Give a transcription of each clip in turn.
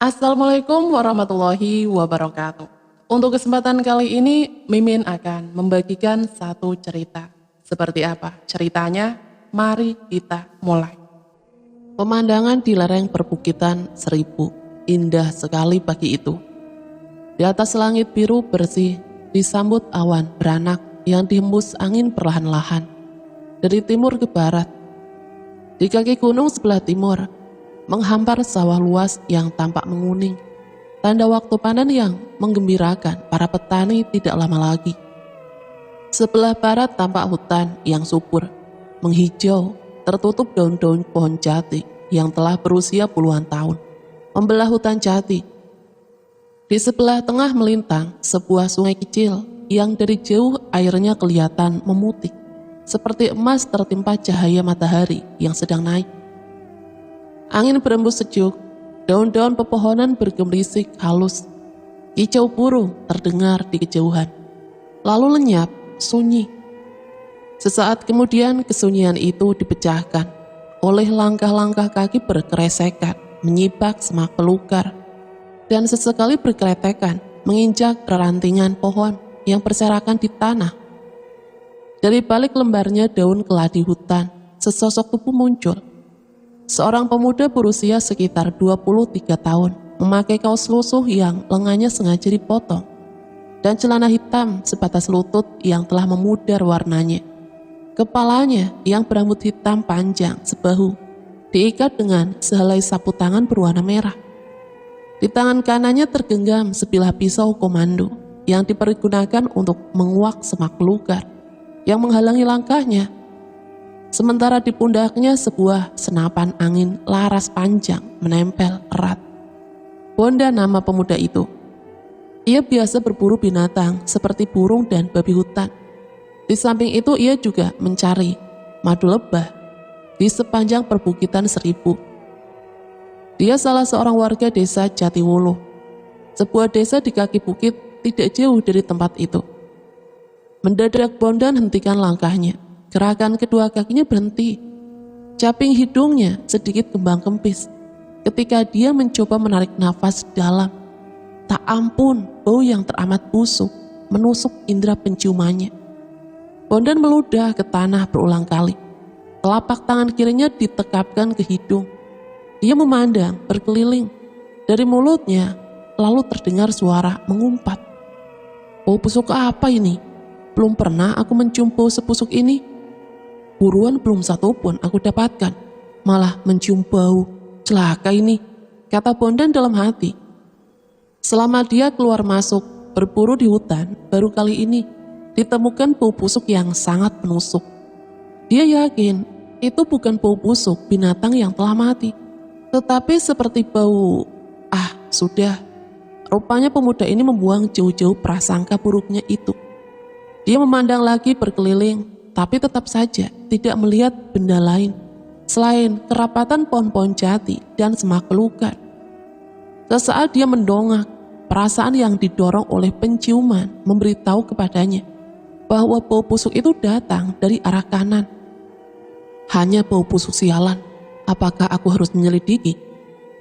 Assalamualaikum warahmatullahi wabarakatuh. Untuk kesempatan kali ini, Mimin akan membagikan satu cerita. Seperti apa ceritanya? Mari kita mulai. Pemandangan di lereng perbukitan Seribu, indah sekali pagi itu. Di atas langit biru bersih, disambut awan beranak yang dihembus angin perlahan-lahan. Dari timur ke barat, di kaki gunung sebelah timur, menghampar sawah luas yang tampak menguning, tanda waktu panen yang menggembirakan para petani tidak lama lagi. Sebelah barat tampak hutan yang subur, menghijau, tertutup daun-daun pohon jati yang telah berusia puluhan tahun, membelah hutan jati. Di sebelah tengah melintang sebuah sungai kecil yang dari jauh airnya kelihatan memutih, seperti emas tertimpa cahaya matahari yang sedang naik. Angin berembus sejuk, daun-daun pepohonan bergemerisik halus. Kicau burung terdengar di kejauhan, lalu lenyap, sunyi. Sesaat kemudian kesunyian itu dipecahkan oleh langkah-langkah kaki berkeresekan menyibak semak belukar, dan sesekali berkeletekan menginjak rantingan pohon yang berserakan di tanah. Dari balik lembarnya daun keladi hutan, sesosok tubuh muncul. Seorang pemuda berusia sekitar 23 tahun, memakai kaos lusuh yang lengannya sengaja dipotong, dan celana hitam sebatas lutut yang telah memudar warnanya. Kepalanya yang berambut hitam panjang sebahu, diikat dengan sehelai sapu tangan berwarna merah. Di tangan kanannya tergenggam sebilah pisau komando yang dipergunakan untuk menguak semak belukar yang menghalangi langkahnya. Sementara di pundaknya sebuah senapan angin laras panjang menempel erat. Bonda nama pemuda itu. Ia biasa berburu binatang seperti burung dan babi hutan. Di samping itu ia juga mencari madu lebah di sepanjang perbukitan Seribu. Dia salah seorang warga desa Jatiwuluh, sebuah desa di kaki bukit tidak jauh dari tempat itu. Mendadak Bondan hentikan langkahnya. Gerakan kedua kakinya berhenti. Caping hidungnya sedikit kembang kempis ketika dia mencoba menarik nafas dalam. Tak ampun, bau yang teramat busuk menusuk indera penciumannya. Bondan meludah ke tanah berulang kali. Telapak tangan kirinya ditekapkan ke hidung. Dia memandang berkeliling. Dari mulutnya lalu terdengar suara mengumpat. Bau busuk apa ini? Belum pernah aku mencium bau sebusuk ini. Buruan belum satu pun aku dapatkan, malah mencium bau. Celaka ini, kata Bondan dalam hati. Selama dia keluar masuk, berburu di hutan, baru kali ini ditemukan bau busuk yang sangat menusuk. Dia yakin itu bukan bau busuk binatang yang telah mati, tetapi seperti bau, sudah. Rupanya pemuda ini membuang jauh-jauh prasangka buruknya itu. Dia memandang lagi berkeliling, tapi tetap saja tidak melihat benda lain selain kerapatan pohon-pohon jati dan semak belukar. Sesaat dia mendongak, perasaan yang didorong oleh penciuman memberitahu kepadanya bahwa bau busuk itu datang dari arah kanan. Hanya bau busuk sialan, apakah aku harus menyelidiki?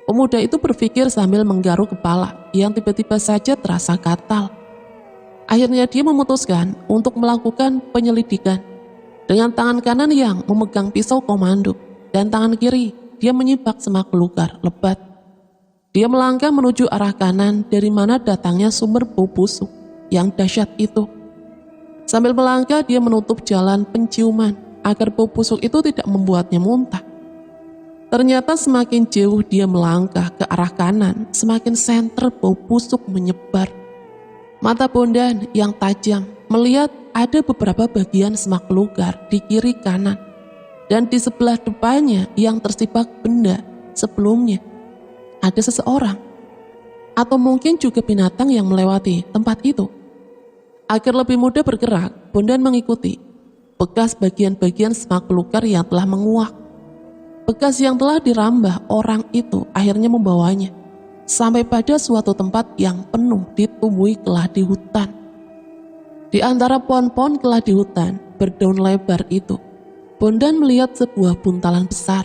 Pemuda itu berpikir sambil menggaruk kepala yang tiba-tiba saja terasa gatal. Akhirnya dia memutuskan untuk melakukan penyelidikan. Dengan tangan kanan yang memegang pisau komando dan tangan kiri dia menyibak semak belukar lebat. Dia melangkah menuju arah kanan dari mana datangnya sumber bau busuk yang dahsyat itu. Sambil melangkah dia menutup jalan penciuman agar bau busuk itu tidak membuatnya muntah. Ternyata semakin jauh dia melangkah ke arah kanan, semakin senter bau busuk menyebar. Mata Bondan yang tajam melihat ada beberapa bagian semak belukar di kiri kanan, dan di sebelah depannya yang tersibak benda sebelumnya. Ada seseorang, atau mungkin juga binatang yang melewati tempat itu. Agar lebih mudah bergerak, Bondan mengikuti bekas bagian-bagian semak belukar yang telah menguak. Bekas yang telah dirambah orang itu akhirnya membawanya sampai pada suatu tempat yang penuh ditumbuhi keladi hutan. Di antara pohon-pohon keladi hutan berdaun lebar itu, Bondan melihat sebuah buntalan besar,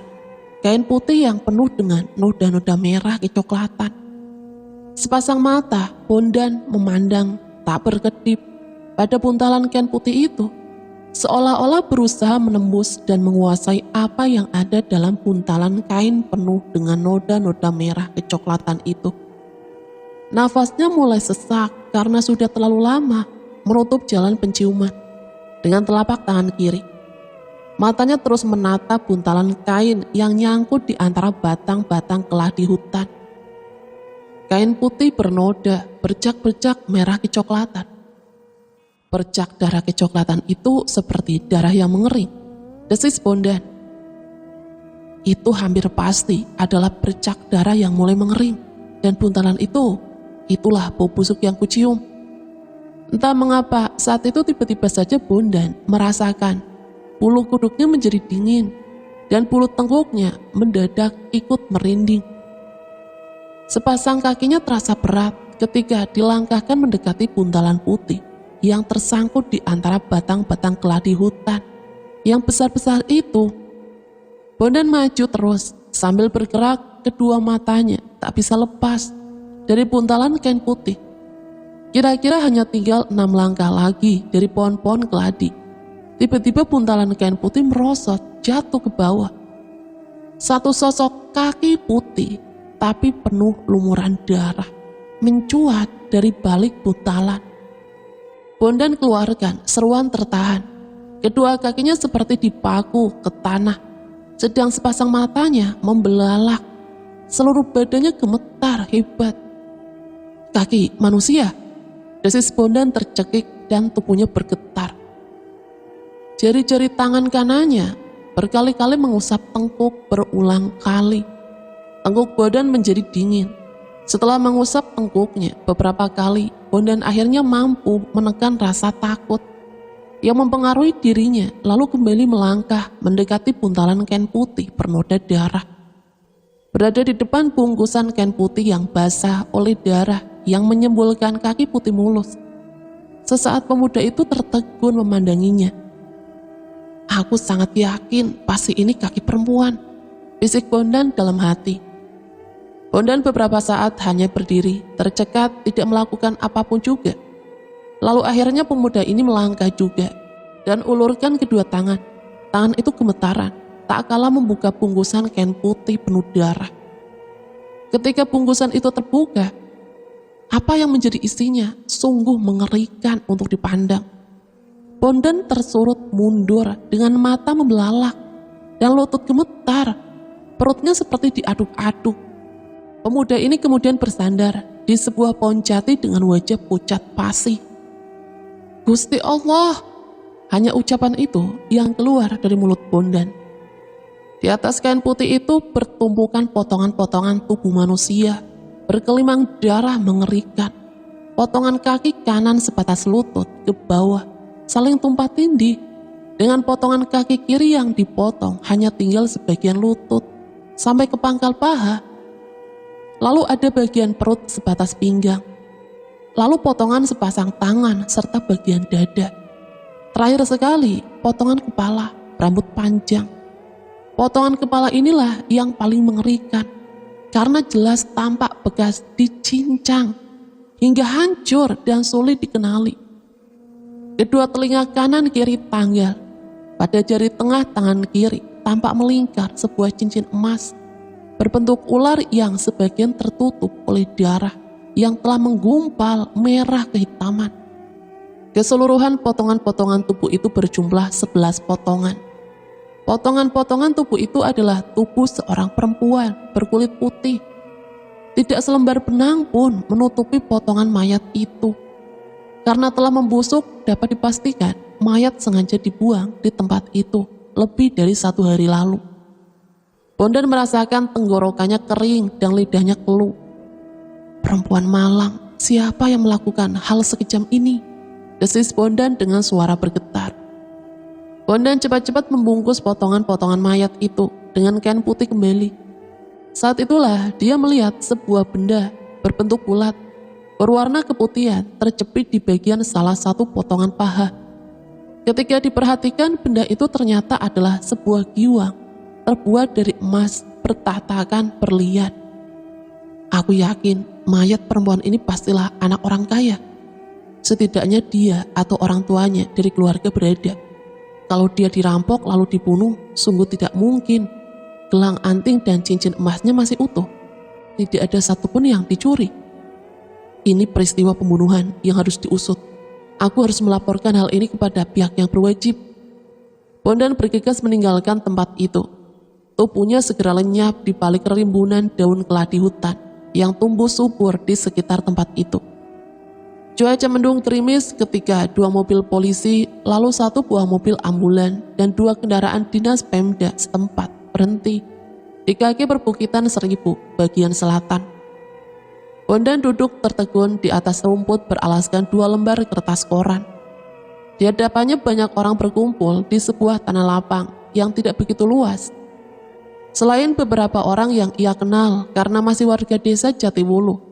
kain putih yang penuh dengan noda-noda merah kecoklatan. Sepasang mata Bondan memandang tak berkedip pada buntalan kain putih itu, seolah-olah berusaha menembus dan menguasai apa yang ada dalam buntalan kain penuh dengan noda-noda merah kecoklatan itu. Nafasnya mulai sesak karena sudah terlalu lama menutup jalan penciuman dengan telapak tangan kiri. Matanya terus menatap buntalan kain yang nyangkut di antara batang-batang keladi hutan. Kain putih bernoda, bercak-bercak merah kecoklatan. Bercak darah kecoklatan itu seperti darah yang mengering. Desis Bondan. Itu hampir pasti adalah bercak darah yang mulai mengering. Dan buntalan itu, itulah bau busuk yang kucium. Entah mengapa saat itu tiba-tiba saja Bondan merasakan bulu kuduknya menjadi dingin dan bulu tengkuknya mendadak ikut merinding. Sepasang kakinya terasa berat ketika dilangkahkan mendekati buntalan putih yang tersangkut di antara batang-batang keladi hutan yang besar-besar itu. Bondan maju terus sambil bergerak, kedua matanya tak bisa lepas dari buntalan kain putih. Kira-kira hanya tinggal 6 langkah lagi dari pohon-pohon keladi. Tiba-tiba buntalan kain putih merosot jatuh ke bawah. Satu sosok kaki putih tapi penuh lumuran darah mencuat dari balik buntalan. Bondan keluarkan seruan tertahan. Kedua kakinya seperti dipaku ke tanah, sedang sepasang matanya membelalak. Seluruh badannya gemetar hebat. Kaki manusia. Desis Bondan tercekik dan tubuhnya bergetar. Jari-jari tangan kanannya berkali-kali mengusap tengkuk berulang kali. Tengkuk Bondan menjadi dingin. Setelah mengusap tengkuknya beberapa kali, Bondan akhirnya mampu menekan rasa takut yang mempengaruhi dirinya, lalu kembali melangkah mendekati buntalan kain putih bernoda darah. Berada di depan bungkusan kain putih yang basah oleh darah yang menyembolkan kaki putih mulus. Sesaat pemuda itu tertegun memandanginya. Aku sangat yakin pasti ini kaki perempuan, bisik Bondan dalam hati. Bondan beberapa saat hanya berdiri, tercekat, tidak melakukan apapun juga. Lalu akhirnya pemuda ini melangkah juga dan ulurkan kedua tangan. Tangan itu gemetaran, tak kalah membuka bungkusan kain putih penuh darah. Ketika bungkusan itu terbuka, apa yang menjadi isinya sungguh mengerikan untuk dipandang. Bondan tersurut mundur dengan mata membelalak dan lutut gemetar, perutnya seperti diaduk-aduk. Pemuda ini kemudian bersandar di sebuah pohon jati dengan wajah pucat pasi. Gusti Allah, hanya ucapan itu yang keluar dari mulut Bondan. Di atas kain putih itu bertumpukan potongan-potongan tubuh manusia, berkelimang darah mengerikan. Potongan kaki kanan sebatas lutut ke bawah, saling tumpah tindih, dengan potongan kaki kiri yang dipotong hanya tinggal sebagian lutut, sampai ke pangkal paha. Lalu ada bagian perut sebatas pinggang. Lalu potongan sepasang tangan serta bagian dada. Terakhir sekali, potongan kepala, rambut panjang. Potongan kepala inilah yang paling mengerikan, karena jelas tampak bekas dicincang, hingga hancur dan sulit dikenali. Kedua telinga kanan kiri tanggal. Pada jari tengah tangan kiri tampak melingkar sebuah cincin emas berbentuk ular yang sebagian tertutup oleh darah yang telah menggumpal merah kehitaman. Keseluruhan potongan-potongan tubuh itu berjumlah 11 potongan. Potongan-potongan tubuh itu adalah tubuh seorang perempuan berkulit putih. Tidak selembar benang pun menutupi potongan mayat itu. Karena telah membusuk, dapat dipastikan mayat sengaja dibuang di tempat itu lebih dari 1 hari lalu. Bondan merasakan tenggorokannya kering dan lidahnya keluh. Perempuan malang, siapa yang melakukan hal sekejam ini? Desis Bondan dengan suara bergetar. Bondan cepat-cepat membungkus potongan-potongan mayat itu dengan kain putih kembali. Saat itulah dia melihat sebuah benda berbentuk bulat, berwarna keputihan terjepit di bagian salah satu potongan paha. Ketika diperhatikan, benda itu ternyata adalah sebuah giwang terbuat dari emas bertahtakan berlian. Aku yakin mayat perempuan ini pastilah anak orang kaya. Setidaknya dia atau orang tuanya dari keluarga berada. Kalau dia dirampok lalu dibunuh, sungguh tidak mungkin. Gelang anting dan cincin emasnya masih utuh. Tidak ada satupun yang dicuri. Ini peristiwa pembunuhan yang harus diusut. Aku harus melaporkan hal ini kepada pihak yang berwajib. Bondan bergegas meninggalkan tempat itu. Tubuhnya segera lenyap di balik rimbunan daun keladi hutan yang tumbuh subur di sekitar tempat itu. Cuaca mendung gerimis ketika 2 mobil polisi, lalu 1 buah mobil ambulan dan 2 kendaraan dinas Pemda setempat berhenti di kaki perbukitan 1000 bagian selatan. Bondan duduk tertegun di atas rumput beralaskan 2 lembar kertas koran. Di hadapannya banyak orang berkumpul di sebuah tanah lapang yang tidak begitu luas. Selain beberapa orang yang ia kenal karena masih warga desa Jatiwulu,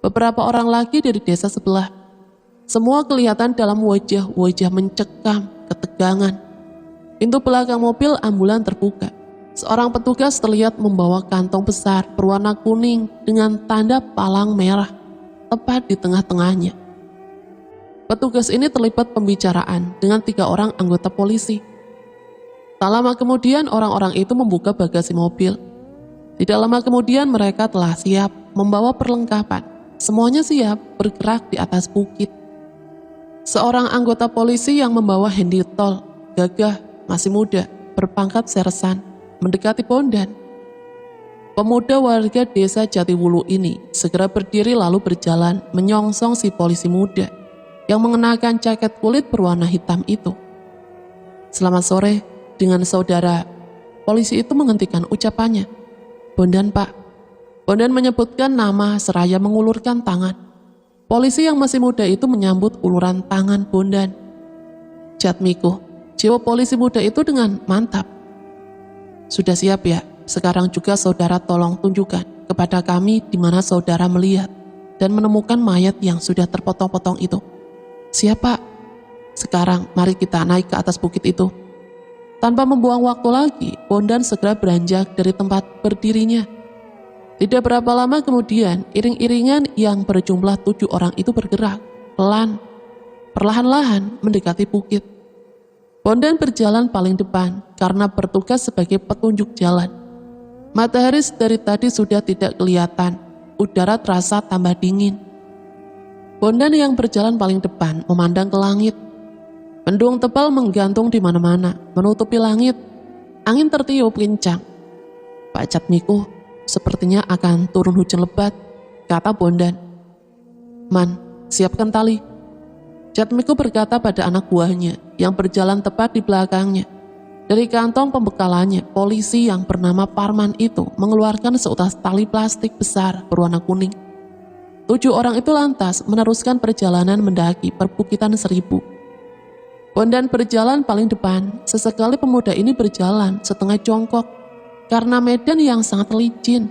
beberapa orang lagi dari desa sebelah. Semua kelihatan dalam wajah-wajah mencekam, ketegangan. Pintu belakang mobil ambulan terbuka. Seorang petugas terlihat membawa kantong besar berwarna kuning dengan tanda palang merah tepat di tengah-tengahnya. Petugas ini terlibat pembicaraan dengan 3 orang anggota polisi. Tak lama kemudian orang-orang itu membuka bagasi mobil. Tidak lama kemudian mereka telah siap membawa perlengkapan. Semuanya siap bergerak di atas bukit. Seorang anggota polisi yang membawa handy tol, gagah, masih muda, berpangkat sersan, mendekati Bondan. Pemuda warga desa Jatiwulu ini segera berdiri lalu berjalan menyongsong si polisi muda yang mengenakan jaket kulit berwarna hitam itu. "Selamat sore." Dengan saudara, polisi itu menghentikan ucapannya. "Bondan, Pak." Bondan menyebutkan nama seraya mengulurkan tangan. Polisi yang masih muda itu menyambut uluran tangan Bondan. "Jatmiko," jawab polisi muda itu dengan mantap. "Sudah siap ya? Sekarang juga saudara tolong tunjukkan kepada kami di mana saudara melihat dan menemukan mayat yang sudah terpotong-potong itu." "Siap, Pak." "Sekarang mari kita naik ke atas bukit itu." Tanpa membuang waktu lagi, Bondan segera beranjak dari tempat berdirinya. Tidak berapa lama kemudian, iring-iringan yang berjumlah 7 orang itu bergerak, perlahan-lahan mendekati bukit. Bondan berjalan paling depan karena bertugas sebagai petunjuk jalan. Matahari dari tadi sudah tidak kelihatan, udara terasa tambah dingin. Bondan yang berjalan paling depan memandang ke langit. Mendung tebal menggantung di mana-mana, menutupi langit. Angin tertiup kencang. "Pak Jatmiko, sepertinya akan turun hujan lebat," kata Bondan. "Man, siapkan tali." Jatmiko berkata pada anak buahnya yang berjalan tepat di belakangnya. Dari kantong pembekalannya, polisi yang bernama Parman itu mengeluarkan seutas tali plastik besar berwarna kuning. 7 orang itu lantas meneruskan perjalanan mendaki perbukitan 1000. Bondan berjalan paling depan, sesekali pemuda ini berjalan setengah jongkok karena medan yang sangat licin.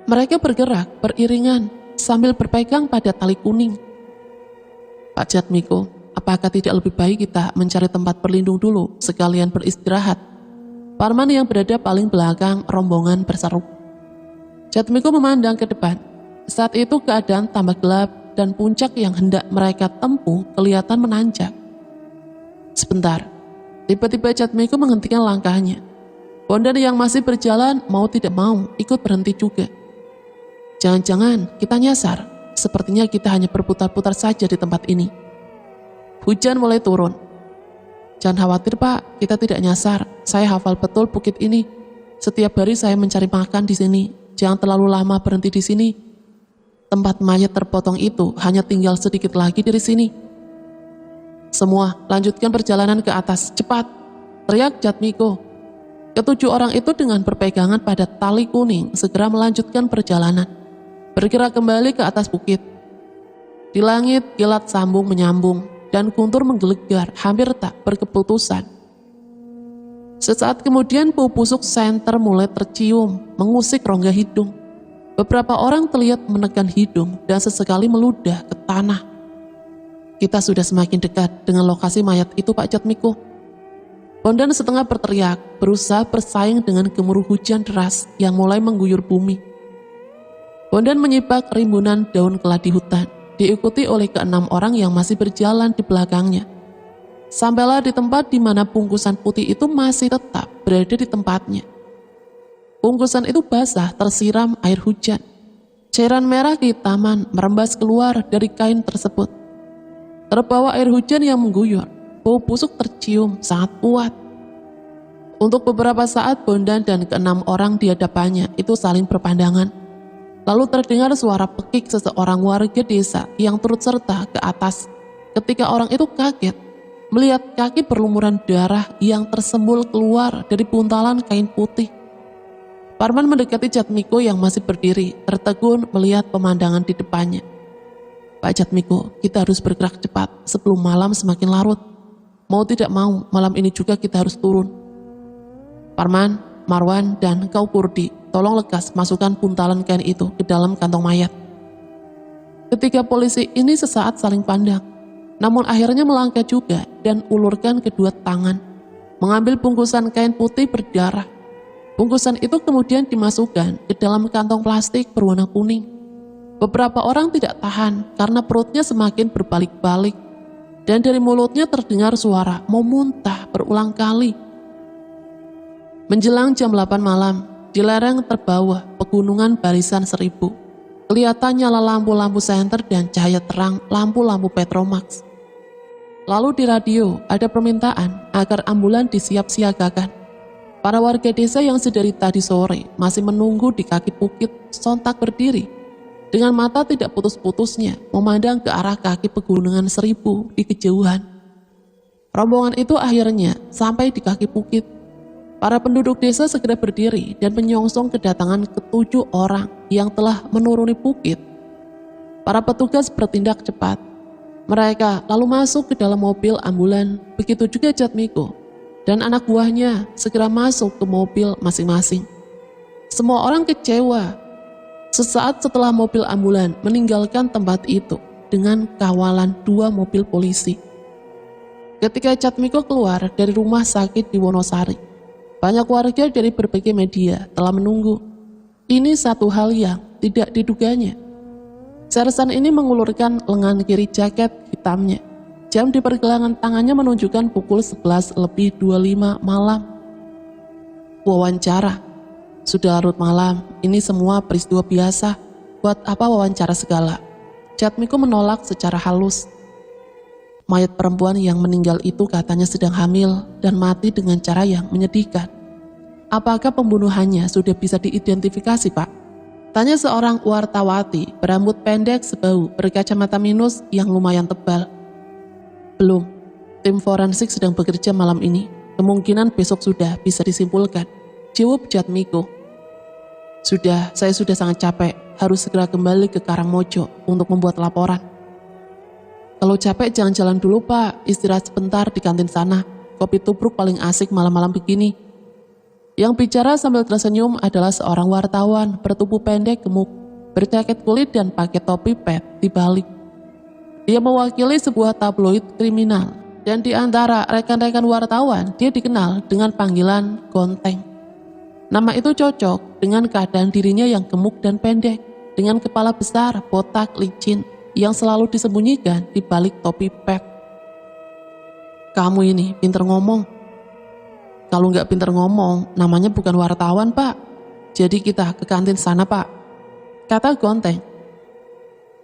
Mereka bergerak beriringan sambil berpegang pada tali kuning. "Pak Jatmiko, apakah tidak lebih baik kita mencari tempat berlindung dulu sekalian beristirahat?" Parman yang berada paling belakang rombongan berseru. Jatmiko memandang ke depan. Saat itu keadaan tambah gelap dan puncak yang hendak mereka tempuh kelihatan menanjak. Sebentar, tiba-tiba Jatmiko menghentikan langkahnya. Bondan yang masih berjalan mau tidak mau ikut berhenti juga. "Jangan-jangan kita nyasar, sepertinya kita hanya berputar-putar saja di tempat ini." Hujan mulai turun. "Jangan khawatir, Pak, kita tidak nyasar. Saya hafal betul bukit ini. Setiap hari saya mencari makan di sini. Jangan terlalu lama berhenti di sini. Tempat mayat terpotong itu hanya tinggal sedikit lagi dari sini." "Semua lanjutkan perjalanan ke atas, cepat!" teriak Jatmiko. Ke-7 orang itu dengan berpegangan pada tali kuning segera melanjutkan perjalanan, bergerak kembali ke atas bukit. Di langit kilat sambung menyambung dan guntur menggelegar hampir tak berkeputusan. Sesaat kemudian bau busuk senter mulai tercium mengusik rongga hidung. Beberapa orang terlihat menekan hidung dan sesekali meludah ke tanah. "Kita sudah semakin dekat dengan lokasi mayat itu, Pak Jatmiko." Bondan setengah berteriak, berusaha bersaing dengan gemuruh hujan deras yang mulai mengguyur bumi. Bondan menyipak rimbunan daun keladi hutan, diikuti oleh keenam orang yang masih berjalan di belakangnya. Sampailah di tempat di mana bungkusan putih itu masih tetap berada di tempatnya. Bungkusan itu basah tersiram air hujan. Cairan merah kehitaman merembas keluar dari kain tersebut. Terbawa air hujan yang mengguyur, bau busuk tercium sangat kuat. Untuk beberapa saat Bondan dan keenam orang di hadapannya itu saling berpandangan. Lalu terdengar suara pekik seseorang warga desa yang turut serta ke atas. Ketika orang itu kaget melihat kaki berlumuran darah yang tersembul keluar dari buntalan kain putih. Parman mendekati Jatmiko yang masih berdiri, tertegun melihat pemandangan di depannya. Pak Jatmiko, kita harus bergerak cepat sebelum malam semakin larut. Mau tidak mau, malam ini juga kita harus turun. Parman, Marwan, dan kau Kurdi, tolong lekas masukkan buntalan kain itu ke dalam kantong mayat. Ketiga polisi ini sesaat saling pandang, namun akhirnya melangkah juga dan ulurkan kedua tangan, mengambil bungkusan kain putih berdarah. Bungkusan itu kemudian dimasukkan ke dalam kantong plastik berwarna kuning. Beberapa orang tidak tahan karena perutnya semakin berbalik-balik, dan dari mulutnya terdengar suara mau muntah berulang kali. Menjelang jam 8 malam, di lereng terbawah pegunungan Barisan Seribu, kelihatan nyala lampu-lampu senter dan cahaya terang lampu-lampu Petromax. Lalu di radio ada permintaan agar ambulan disiap-siagakan. Para warga desa yang sedari tadi sore masih menunggu di kaki bukit sontak berdiri, dengan mata tidak putus-putusnya memandang ke arah kaki pegunungan Seribu di kejauhan. Rombongan itu akhirnya sampai di kaki bukit. Para penduduk desa segera berdiri dan menyongsong kedatangan ketujuh orang yang telah menuruni bukit. Para petugas bertindak cepat. Mereka lalu masuk ke dalam mobil ambulan, begitu juga Jatmiko dan anak buahnya segera masuk ke mobil masing-masing. Semua orang kecewa. Sesaat setelah mobil ambulan meninggalkan tempat itu dengan kawalan 2 mobil polisi. Ketika Jatmiko keluar dari rumah sakit di Wonosari, banyak warga dari berbagai media telah menunggu. Ini satu hal yang tidak diduganya. Sersan ini mengulurkan lengan kiri jaket hitamnya. Jam di pergelangan tangannya menunjukkan pukul 11:25 malam. Wawancara. Sudah larut malam, ini semua peristiwa biasa. Buat apa wawancara segala? Jatmiko menolak secara halus. Mayat perempuan yang meninggal itu katanya sedang hamil dan mati dengan cara yang menyedihkan. Apakah pembunuhannya sudah bisa diidentifikasi, Pak? Tanya seorang wartawati berambut pendek sebau berkacamata minus yang lumayan tebal. Belum, tim forensik sedang bekerja malam ini. Kemungkinan besok sudah bisa disimpulkan, jawab Jatmiko. Saya sudah sangat capek, harus segera kembali ke Karangmojo untuk membuat laporan. Kalau capek jangan jalan dulu Pak, istirahat sebentar di kantin sana. Kopi tubruk paling asik malam-malam begini. Yang bicara sambil tersenyum adalah seorang wartawan bertubuh pendek gemuk, berjaket kulit dan pakai topi pet di balik. Dia mewakili sebuah tabloid kriminal dan di antara rekan-rekan wartawan dia dikenal dengan panggilan Gonteng. Nama itu cocok dengan keadaan dirinya yang gemuk dan pendek, dengan kepala besar, botak, licin, yang selalu disembunyikan di balik topi pet. Kamu ini pinter ngomong. Kalau nggak pinter ngomong, namanya bukan wartawan Pak. Jadi kita ke kantin sana Pak, kata Gonteng.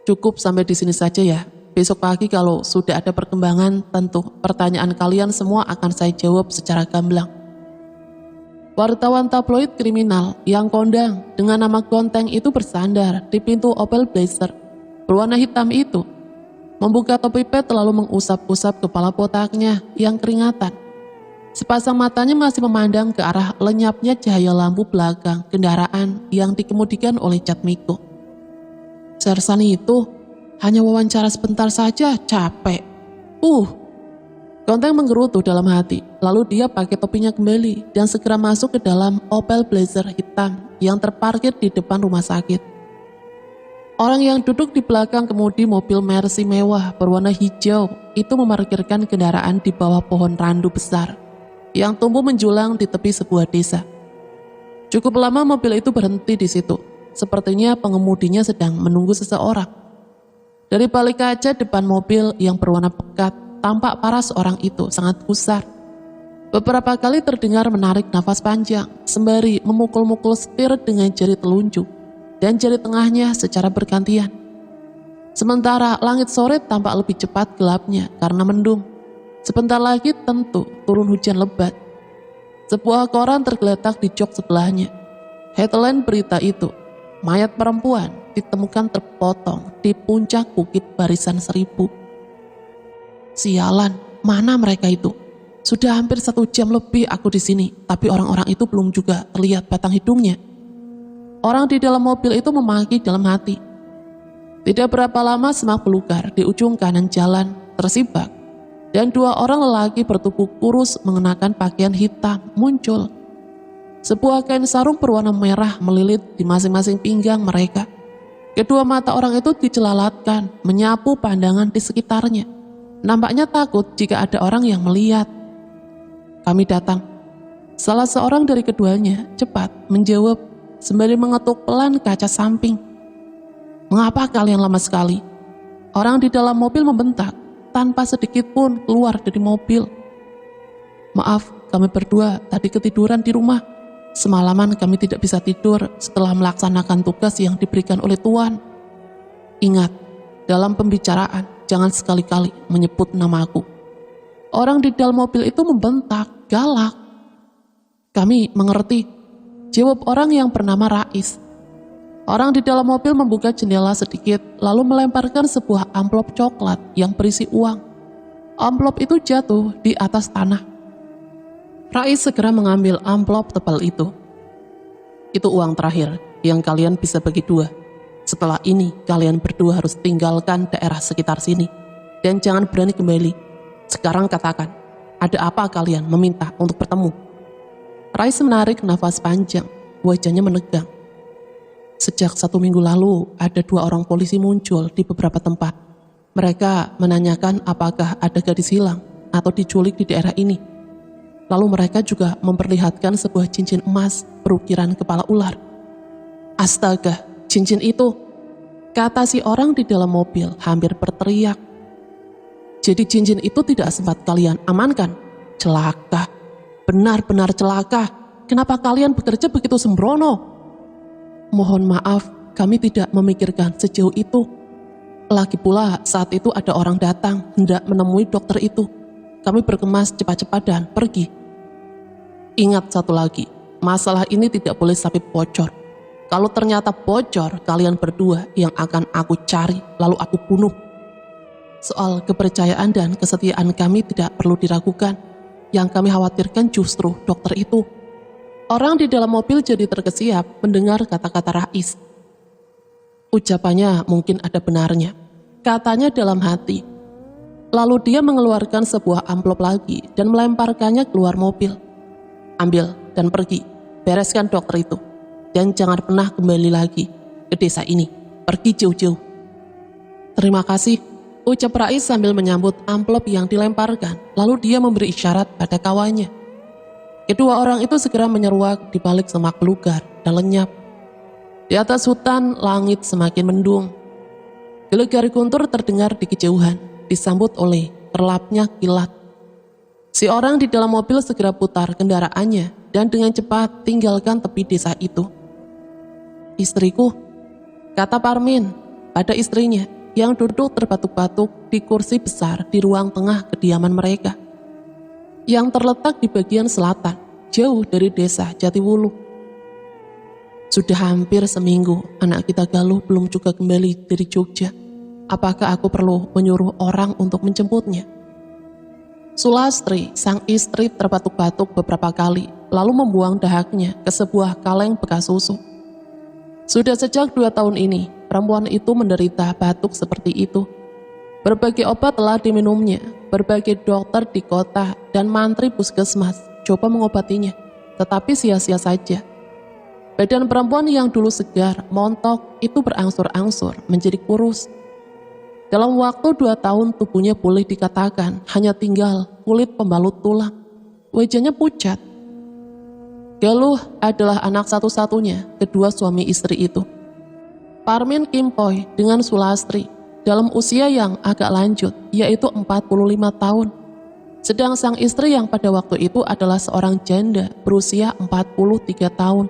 Cukup sampai di sini saja ya. Besok pagi kalau sudah ada perkembangan, tentu pertanyaan kalian semua akan saya jawab secara gamblang. Wartawan tabloid kriminal yang kondang dengan nama Gonteng itu bersandar di pintu Opel Blazer berwarna hitam itu. Membuka topi pet lalu mengusap-usap kepala botaknya yang keringatan. Sepasang matanya masih memandang ke arah lenyapnya cahaya lampu belakang kendaraan yang dikemudikan oleh Jatmiko. Sersan itu hanya wawancara sebentar saja, capek. Gonteng menggerutu dalam hati, lalu dia pakai topinya kembali dan segera masuk ke dalam Opel Blazer hitam yang terparkir di depan rumah sakit. Orang yang duduk di belakang kemudi mobil Mercy mewah berwarna hijau itu memarkirkan kendaraan di bawah pohon randu besar yang tumbuh menjulang di tepi sebuah desa. Cukup lama mobil itu berhenti di situ. Sepertinya pengemudinya sedang menunggu seseorang. Dari balik kaca depan mobil yang berwarna pekat, tampak paras orang itu sangat gusar. Beberapa kali terdengar menarik nafas panjang, sembari memukul-mukul setir dengan jari telunjuk dan jari tengahnya secara bergantian. Sementara langit sore tampak lebih cepat gelapnya karena mendung. Sebentar lagi tentu turun hujan lebat. Sebuah koran tergeletak di jok sebelahnya. Headline berita itu, mayat perempuan ditemukan terpotong di puncak bukit Barisan Seribu. Sialan, mana mereka itu? Sudah hampir 1 jam lebih aku di sini, tapi orang-orang itu belum juga terlihat batang hidungnya. Orang di dalam mobil itu memaki dalam hati. Tidak berapa lama semak belukar di ujung kanan jalan tersibak, dan 2 orang lelaki bertubuh kurus mengenakan pakaian hitam muncul. Sebuah kain sarung berwarna merah melilit di masing-masing pinggang mereka. Kedua mata orang itu dicelalatkan, menyapu pandangan di sekitarnya. Nampaknya takut jika ada orang yang melihat. Kami datang. Salah seorang dari keduanya cepat menjawab sembari mengetuk pelan kaca samping. Mengapa kalian lama sekali? Orang di dalam mobil membentak tanpa sedikit pun keluar dari mobil. Maaf, kami berdua tadi ketiduran di rumah. Semalaman kami tidak bisa tidur setelah melaksanakan tugas yang diberikan oleh Tuan. Ingat, dalam pembicaraan jangan sekali-kali menyebut namaku. Orang di dalam mobil itu membentak, galak. Kami mengerti, jawab orang yang bernama Rais. Orang di dalam mobil membuka jendela sedikit, lalu melemparkan sebuah amplop coklat yang berisi uang. Amplop itu jatuh di atas tanah. Rais segera mengambil amplop tebal itu. Itu uang terakhir yang kalian bisa bagi 2. Setelah ini, kalian berdua harus tinggalkan daerah sekitar sini. Dan jangan berani kembali. Sekarang katakan, ada apa kalian meminta untuk bertemu? Rais menarik nafas panjang, wajahnya menegang. Sejak 1 minggu lalu, ada 2 orang polisi muncul di beberapa tempat. Mereka menanyakan apakah ada gadis hilang atau diculik di daerah ini. Lalu mereka juga memperlihatkan sebuah cincin emas berukiran kepala ular. Astaga, cincin itu, kata si orang di dalam mobil hampir berteriak. Jadi cincin itu tidak sempat kalian amankan? Celaka, benar-benar celaka. Kenapa kalian bekerja begitu sembrono? Mohon maaf, kami tidak memikirkan sejauh itu. Lagi pula saat itu ada orang datang hendak menemui dokter itu. Kami berkemas cepat-cepat dan pergi. Ingat satu lagi, masalah ini tidak boleh sampai bocor. Kalau ternyata bocor, kalian berdua yang akan aku cari lalu aku bunuh. Soal kepercayaan dan kesetiaan kami tidak perlu diragukan. Yang kami khawatirkan justru dokter itu. Orang di dalam mobil jadi terkesiap mendengar kata-kata Rais. Ucapannya mungkin ada benarnya, katanya dalam hati. Lalu dia mengeluarkan sebuah amplop lagi dan melemparkannya keluar mobil. Ambil dan pergi, bereskan dokter itu. Dan jangan pernah kembali lagi ke desa ini, pergi jauh-jauh. Terima kasih, ucap Rais sambil menyambut amplop yang dilemparkan, lalu dia memberi isyarat pada kawannya. Kedua orang itu segera menyeruak di balik semak belukar dan lenyap. Di atas hutan, langit semakin mendung. Gelegari guntur terdengar di kejauhan, disambut oleh terlapnya kilat. Si orang di dalam mobil segera putar kendaraannya dan dengan cepat tinggalkan tepi desa itu. Istriku, kata Parmin pada istrinya yang duduk terbatuk-batuk di kursi besar di ruang tengah kediaman mereka, yang terletak di bagian selatan, jauh dari desa Jatiwulu. Sudah hampir seminggu anak kita Galuh belum juga kembali dari Jogja. Apakah aku perlu menyuruh orang untuk menjemputnya? Sulastri, sang istri terbatuk-batuk beberapa kali, lalu membuang dahaknya ke sebuah kaleng bekas susu. Sudah sejak 2 tahun ini, perempuan itu menderita batuk seperti itu. Berbagai obat telah diminumnya, berbagai dokter di kota dan mantri puskesmas coba mengobatinya, tetapi sia-sia saja. Badan perempuan yang dulu segar, montok, itu berangsur-angsur menjadi kurus. Dalam waktu 2 tahun tubuhnya boleh dikatakan hanya tinggal kulit pembalut tulang. Wajahnya pucat. Galuh adalah anak satu-satunya kedua suami istri itu. Parmin Kimpoy dengan Sulastri dalam usia yang agak lanjut, yaitu 45 tahun. Sedang sang istri yang pada waktu itu adalah seorang janda berusia 43 tahun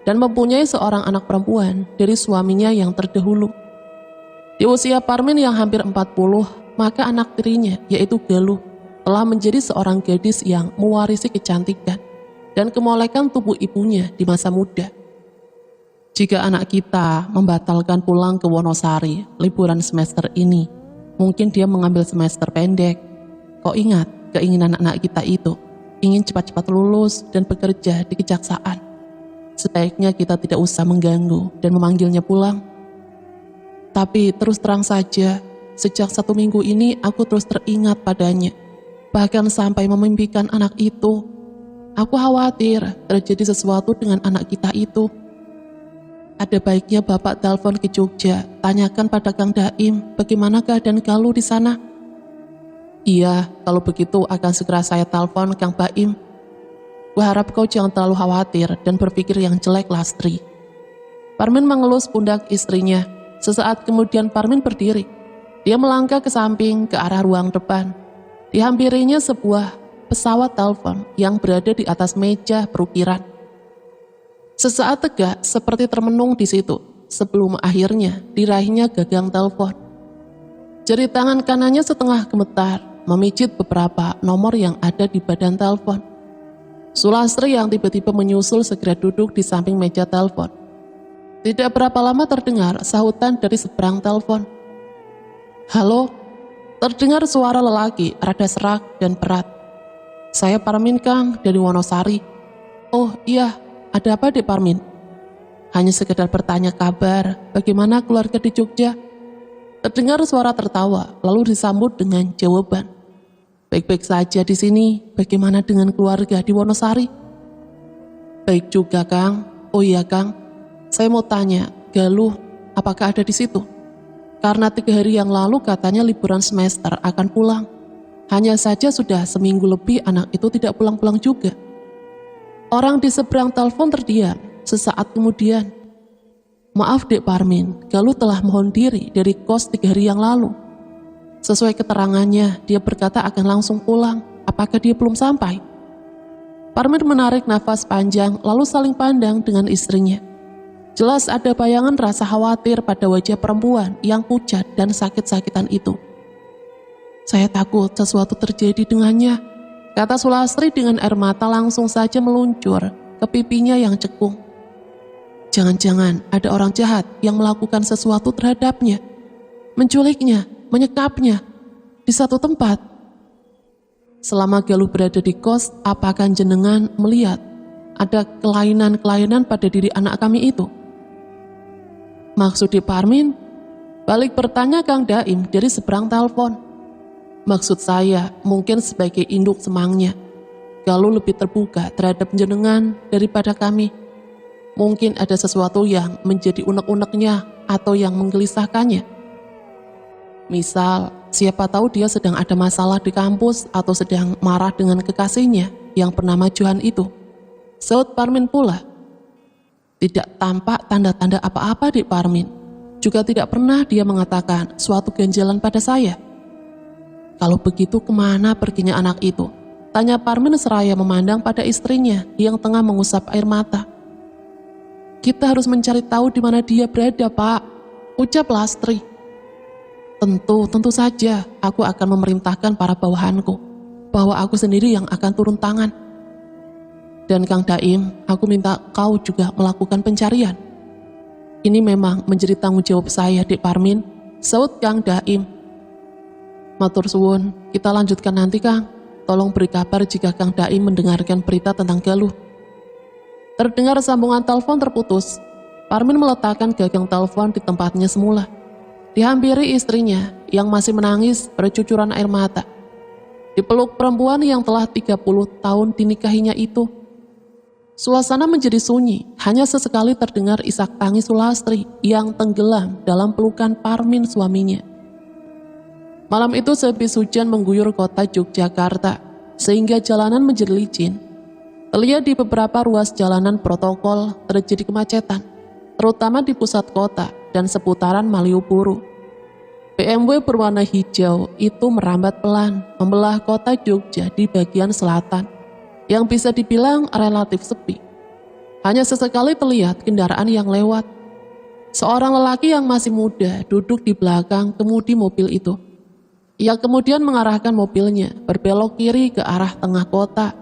dan mempunyai seorang anak perempuan dari suaminya yang terdahulu. Di usia Parmin yang hampir 40, maka anak tirinya yaitu Galuh telah menjadi seorang gadis yang mewarisi kecantikan dan kemolekan tubuh ibunya di masa muda. Jika anak kita membatalkan pulang ke Wonosari liburan semester ini, mungkin dia mengambil semester pendek. Kau ingat keinginan anak kita itu, ingin cepat-cepat lulus dan bekerja di kejaksaan. Sebaiknya kita tidak usah mengganggu dan memanggilnya pulang. Tapi terus terang saja, sejak 1 minggu ini aku terus teringat padanya. Bahkan sampai memimpikan anak itu. Aku khawatir terjadi sesuatu dengan anak kita itu. Ada baiknya Bapak telepon ke Jogja, tanyakan pada Kang Daim bagaimana keadaan Galuh di sana. Iya, kalau begitu akan segera saya telepon Kang Baim. Kuharap kau jangan terlalu khawatir dan berpikir yang jelek, Lastri. Parmin mengelus pundak istrinya. Sesaat kemudian Parmin berdiri. Dia melangkah ke samping ke arah ruang depan. Dihampirinya sebuah pesawat telepon yang berada di atas meja perukiran. Sesaat tegak seperti termenung di situ, sebelum akhirnya diraihnya gagang telepon. Jari tangan kanannya setengah gemetar, memijit beberapa nomor yang ada di badan telepon. Sulastri yang tiba-tiba menyusul segera duduk di samping meja telepon. Tidak berapa lama terdengar sahutan dari seberang telepon. Halo, terdengar suara lelaki rada serak dan berat. Saya Parmin Kang dari Wonosari. Oh iya, ada apa Dek Parmin? Hanya sekedar bertanya kabar, bagaimana keluarga di Jogja? Terdengar suara tertawa, lalu disambut dengan jawaban. Baik-baik saja di sini, bagaimana dengan keluarga di Wonosari? Baik juga Kang. Oh iya Kang, saya mau tanya, Galuh apakah ada di situ? Karena 3 hari yang lalu katanya liburan semester akan pulang. Hanya saja sudah seminggu lebih anak itu tidak pulang-pulang juga. Orang di seberang telepon terdiam. Sesaat kemudian, maaf Dek Parmin, Galuh telah mohon diri dari kos 3 hari yang lalu. Sesuai keterangannya, dia berkata akan langsung pulang. Apakah dia belum sampai? Parmin menarik nafas panjang lalu saling pandang dengan istrinya. Jelas ada bayangan rasa khawatir pada wajah perempuan yang pucat dan sakit-sakitan itu. Saya takut sesuatu terjadi dengannya, kata Sulastri dengan air mata langsung saja meluncur ke pipinya yang cekung. Jangan-jangan ada orang jahat yang melakukan sesuatu terhadapnya, menculiknya, menyekapnya di satu tempat. Selama Galuh berada di kos, apakah jenengan melihat ada kelainan-kelainan pada diri anak kami itu? Maksud di Parmin? Balik bertanya Kang Daim dari seberang telepon. Maksud saya, mungkin sebagai induk semangnya, Galuh lebih terbuka terhadap jenengan daripada kami. Mungkin ada sesuatu yang menjadi unek-uneknya atau yang menggelisahkannya. Misal, siapa tahu dia sedang ada masalah di kampus atau sedang marah dengan kekasihnya yang bernama Johan itu. Sahut Parmin pula. Tidak tampak tanda-tanda apa-apa di Parmin. Juga tidak pernah dia mengatakan suatu ganjalan pada saya. Kalau begitu kemana perginya anak itu? Tanya Parmin seraya memandang pada istrinya yang tengah mengusap air mata. Kita harus mencari tahu di mana dia berada, Pak, ucap Lastri. Tentu saja aku akan memerintahkan para bawahanku bahwa aku sendiri yang akan turun tangan. Dan Kang Daim, aku minta kau juga melakukan pencarian. Ini memang menjadi tanggung jawab saya, Dek Parmin, sahut Kang Daim. Matur suwun, kita lanjutkan nanti Kang. Tolong beri kabar jika Kang Daim mendengarkan berita tentang Galuh. Terdengar sambungan telepon terputus. Parmin meletakkan gagang telepon di tempatnya semula. Dihampiri istrinya yang masih menangis bercucuran air mata. Dipeluk perempuan yang telah 30 tahun dinikahinya itu. Suasana menjadi sunyi, hanya sesekali terdengar isak tangis Sulastri yang tenggelam dalam pelukan Parmin suaminya. Malam itu sehabis hujan mengguyur kota Yogyakarta, sehingga jalanan menjadi licin. Terlihat di beberapa ruas jalanan protokol terjadi kemacetan, terutama di pusat kota dan seputaran Malioboro. BMW berwarna hijau itu merambat pelan, membelah kota Jogja di bagian selatan, yang bisa dibilang relatif sepi. Hanya sesekali terlihat kendaraan yang lewat. Seorang lelaki yang masih muda duduk di belakang kemudi mobil itu. Ia kemudian mengarahkan mobilnya berbelok kiri ke arah tengah kota.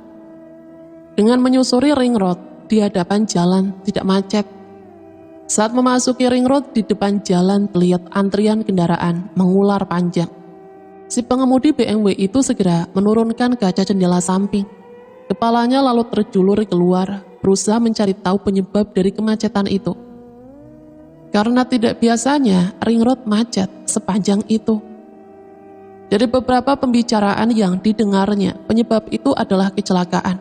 Dengan menyusuri ring road, di hadapan jalan tidak macet. Saat memasuki ring road, di depan jalan terlihat antrian kendaraan mengular panjang. Si pengemudi BMW itu segera menurunkan kaca jendela samping. Kepalanya lalu terjulur keluar, berusaha mencari tahu penyebab dari kemacetan itu. Karena tidak biasanya ring road macet sepanjang itu. Dari beberapa pembicaraan yang didengarnya, penyebab itu adalah kecelakaan.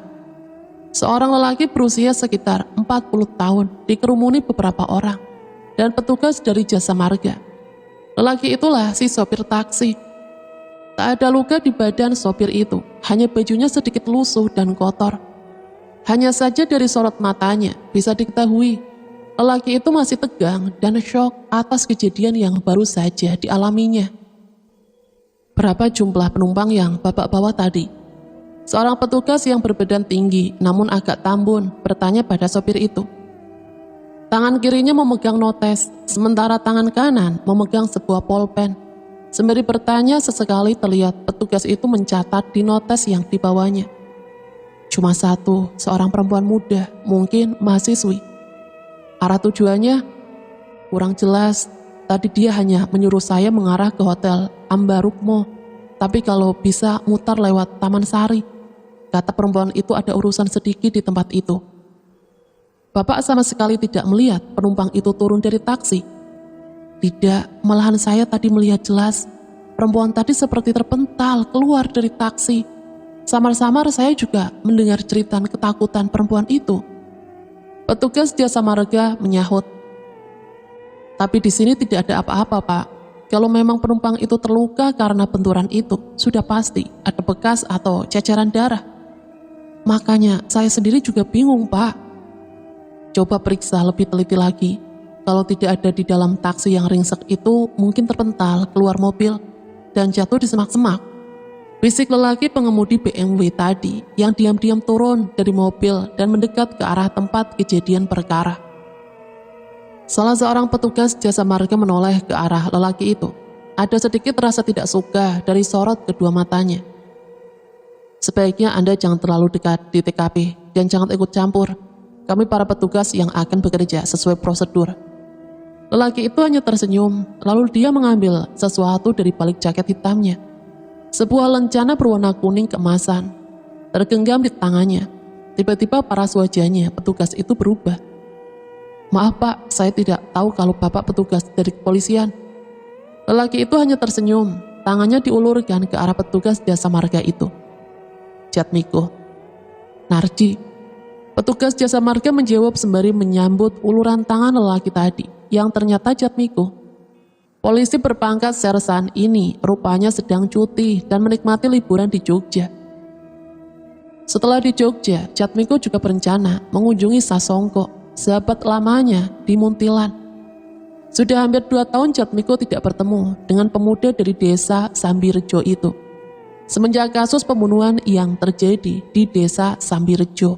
Seorang lelaki berusia sekitar 40 tahun dikerumuni beberapa orang dan petugas dari jasa marga. Lelaki itulah si sopir taksi. Tak ada luka di badan sopir itu, hanya bajunya sedikit lusuh dan kotor. Hanya saja dari sorot matanya bisa diketahui lelaki itu masih tegang dan syok atas kejadian yang baru saja dialaminya. Berapa jumlah penumpang yang Bapak bawa tadi? Seorang petugas yang berbadan tinggi namun agak tambun bertanya pada sopir itu. Tangan kirinya memegang notes, sementara tangan kanan memegang sebuah pulpen. Sembari bertanya, sesekali terlihat petugas itu mencatat di notes yang dibawanya. Cuma satu, seorang perempuan muda, mungkin mahasiswi. Arah tujuannya kurang jelas. Tadi dia hanya menyuruh saya mengarah ke hotel Ambarukmo, tapi kalau bisa mutar lewat Taman Sari. Kata perempuan itu ada urusan sedikit di tempat itu. Bapak sama sekali tidak melihat penumpang itu turun dari taksi. Tidak, malahan saya tadi melihat jelas. Perempuan tadi seperti terpental keluar dari taksi. Samar-samar saya juga mendengar jeritan ketakutan perempuan itu. Petugas jasa marga menyahut. Tapi di sini tidak ada apa-apa, Pak. Kalau memang penumpang itu terluka karena benturan itu, sudah pasti ada bekas atau ceceran darah. Makanya saya sendiri juga bingung, Pak. Coba periksa lebih teliti lagi. Kalau tidak ada di dalam taksi yang ringsek itu, mungkin terpental keluar mobil dan jatuh di semak-semak. Bisik lelaki pengemudi BMW tadi yang diam-diam turun dari mobil dan mendekat ke arah tempat kejadian perkara. Salah seorang petugas jasa marga menoleh ke arah lelaki itu. Ada sedikit rasa tidak suka dari sorot kedua matanya. Sebaiknya Anda jangan terlalu dekat di TKP dan jangan ikut campur. Kami para petugas yang akan bekerja sesuai prosedur. Lelaki itu hanya tersenyum, lalu dia mengambil sesuatu dari balik jaket hitamnya. Sebuah lencana berwarna kuning keemasan tergenggam di tangannya. Tiba-tiba paras wajahnya petugas itu berubah. Maaf Pak, saya tidak tahu kalau Bapak petugas dari kepolisian. Lelaki itu hanya tersenyum, tangannya diulurkan ke arah petugas jasa marga itu. Jatmiko, Narji. Petugas jasa marga menjawab sembari menyambut uluran tangan lelaki tadi, yang ternyata Jatmiko. Polisi berpangkat sersan ini rupanya sedang cuti dan menikmati liburan di Jogja. Setelah di Jogja, Jatmiko juga berencana mengunjungi Sasongko, sahabat lamanya di Muntilan. Sudah hampir 2 tahun Jatmiko tidak bertemu dengan pemuda dari desa Sambirejo itu. Semenjak kasus pembunuhan yang terjadi di desa Sambirejo.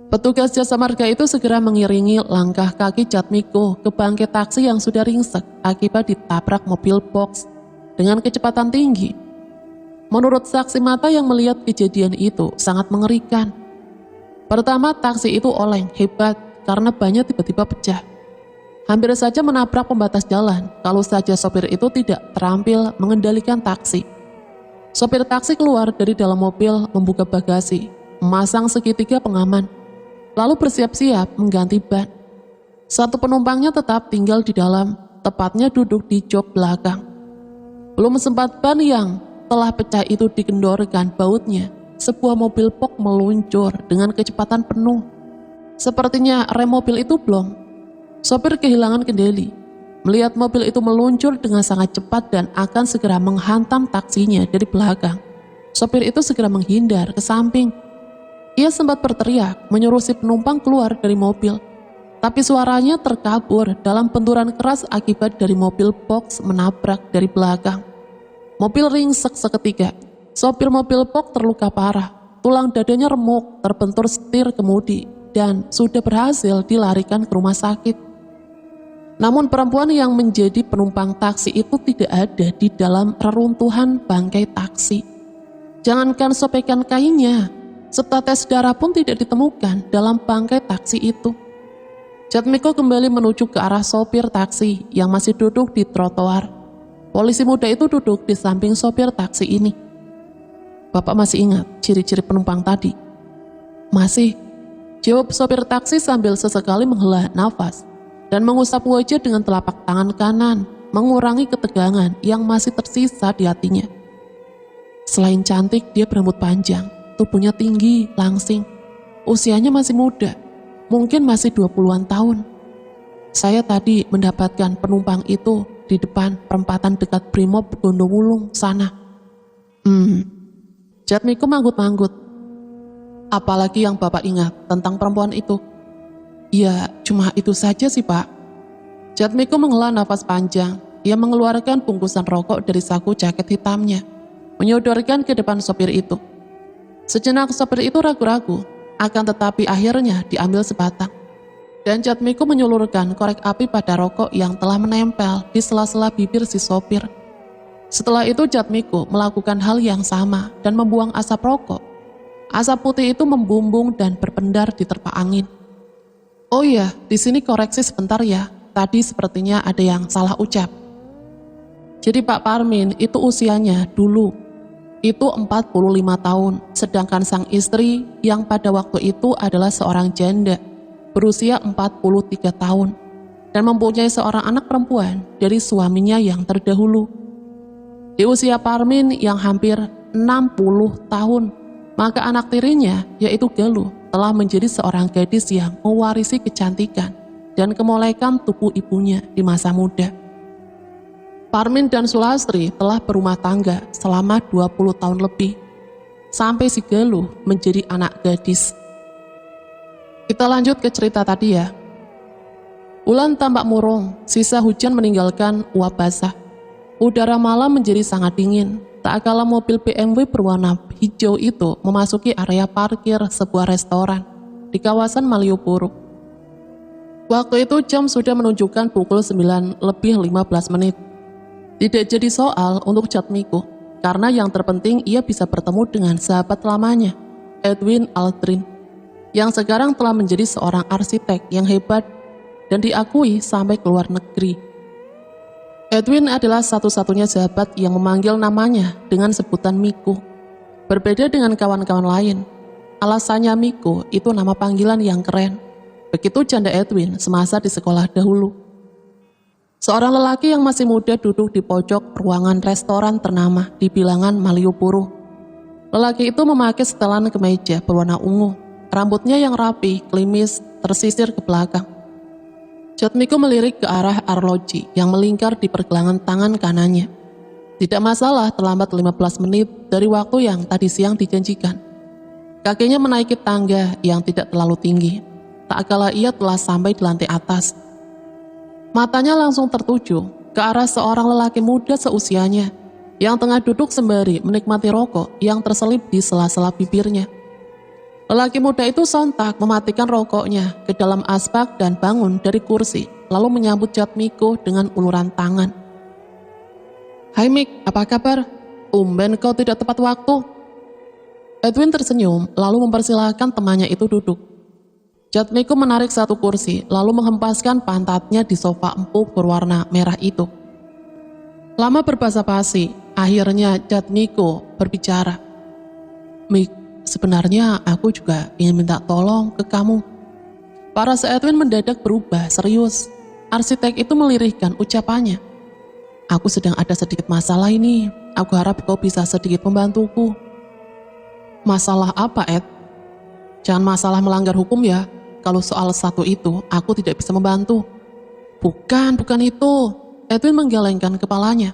Petugas jasa marga itu segera mengiringi langkah kaki Jatmiko ke bangkai taksi yang sudah ringsek akibat ditabrak mobil box dengan kecepatan tinggi. Menurut saksi mata yang melihat kejadian itu sangat mengerikan. Pertama, taksi itu oleng hebat karena bannya tiba-tiba pecah. Hampir saja menabrak pembatas jalan kalau saja sopir itu tidak terampil mengendalikan taksi. Sopir taksi keluar dari dalam mobil membuka bagasi, memasang segitiga pengaman, lalu bersiap-siap mengganti ban. Satu penumpangnya tetap tinggal di dalam, tepatnya duduk di jok belakang. Belum sempat ban yang telah pecah itu dikendorkan bautnya, sebuah mobil box meluncur dengan kecepatan penuh. Sepertinya rem mobil itu blong. Sopir kehilangan kendali. Melihat mobil itu meluncur dengan sangat cepat dan akan segera menghantam taksinya dari belakang. Sopir itu segera menghindar ke samping. Ia sempat berteriak menyuruh si penumpang keluar dari mobil. Tapi suaranya terkabur dalam benturan keras akibat dari mobil box menabrak dari belakang. Mobil ringsek seketika. Sopir mobil box terluka parah. Tulang dadanya remuk, terbentur setir kemudi, dan sudah berhasil dilarikan ke rumah sakit. Namun perempuan yang menjadi penumpang taksi itu tidak ada di dalam reruntuhan bangkai taksi. Jangankan sobekan kainnya, setetes darah pun tidak ditemukan dalam bangkai taksi itu. Jatmiko kembali menuju ke arah sopir taksi yang masih duduk di trotoar. Polisi muda itu duduk di samping sopir taksi ini. Bapak masih ingat ciri-ciri penumpang tadi? Masih, jawab sopir taksi sambil sesekali menghela nafas dan mengusap wajah dengan telapak tangan kanan, mengurangi ketegangan yang masih tersisa di hatinya. Selain cantik, dia berambut panjang, tubuhnya tinggi, langsing. Usianya masih muda, mungkin masih 20-an tahun. Saya tadi mendapatkan penumpang itu di depan perempatan dekat Brimob Gondowulung sana. Jatmiko manggut-manggut. Apalagi yang Bapak ingat tentang perempuan itu? Ya, cuma itu saja sih Pak. Jatmiko menghela nafas panjang. Ia mengeluarkan bungkusan rokok dari saku jaket hitamnya, menyodorkan ke depan sopir itu. Sejenak sopir itu ragu-ragu, akan tetapi akhirnya diambil sebatang. Dan Jatmiko menyulurkan korek api pada rokok yang telah menempel di sela-sela bibir si sopir. Setelah itu Jatmiko melakukan hal yang sama dan membuang asap rokok. Asap putih itu membumbung dan berpendar di terpa angin. Oh iya, di sini koreksi sebentar ya. Tadi sepertinya ada yang salah ucap. Jadi Pak Parmin itu usianya dulu itu 45 tahun, sedangkan sang istri yang pada waktu itu adalah seorang janda berusia 43 tahun dan mempunyai seorang anak perempuan dari suaminya yang terdahulu. Di usia Parmin yang hampir 60 tahun, maka anak tirinya yaitu Galuh telah menjadi seorang gadis yang mewarisi kecantikan dan kemolekan tubuh ibunya di masa muda. Parmin dan Sulastri telah berumah tangga selama 20 tahun lebih, sampai si Galuh menjadi anak gadis. Kita lanjut ke cerita tadi ya. Bulan tampak murung, sisa hujan meninggalkan uap basah. Udara malam menjadi sangat dingin, tak kalah mobil BMW berwarna hijau itu memasuki area parkir sebuah restoran di kawasan Malioboro. Waktu itu jam sudah menunjukkan pukul 9:15. Tidak jadi soal untuk Jatmiko, karena yang terpenting ia bisa bertemu dengan sahabat lamanya, Edwin Aldrin, yang sekarang telah menjadi seorang arsitek yang hebat dan diakui sampai ke luar negeri. Edwin adalah satu-satunya sahabat yang memanggil namanya dengan sebutan Miko. Berbeda dengan kawan-kawan lain, alasannya Miko itu nama panggilan yang keren. Begitu janda Edwin semasa di sekolah dahulu. Seorang lelaki yang masih muda duduk di pojok ruangan restoran ternama di bilangan Malioboro. Lelaki itu memakai setelan kemeja berwarna ungu, rambutnya yang rapi, klimis, tersisir ke belakang. Jatmiko melirik ke arah arloji yang melingkar di pergelangan tangan kanannya. Tidak masalah terlambat 15 menit dari waktu yang tadi siang dijanjikan. Kakinya menaiki tangga yang tidak terlalu tinggi, tak kala ia telah sampai di lantai atas. Matanya langsung tertuju ke arah seorang lelaki muda seusianya yang tengah duduk sembari menikmati rokok yang terselip di sela-sela bibirnya. Lelaki muda itu sontak mematikan rokoknya ke dalam asbak dan bangun dari kursi, lalu menyambut Jatmiko dengan uluran tangan. Hai Mik, apa kabar? Tumben kau tidak tepat waktu. Edwin tersenyum lalu mempersilahkan temannya itu duduk. Jatmiko menarik satu kursi, lalu menghempaskan pantatnya di sofa empuk berwarna merah itu. Lama berbasa-basi, akhirnya Jatmiko berbicara. Mik, sebenarnya aku juga ingin minta tolong ke kamu. Paras Edwin mendadak berubah serius. Arsitek itu melirihkan ucapannya. Aku sedang ada sedikit masalah ini, aku harap kau bisa sedikit membantuku. Masalah apa, Ed? Jangan masalah melanggar hukum ya. Kalau soal satu itu, aku tidak bisa membantu. Bukan itu. Edwin menggelengkan kepalanya.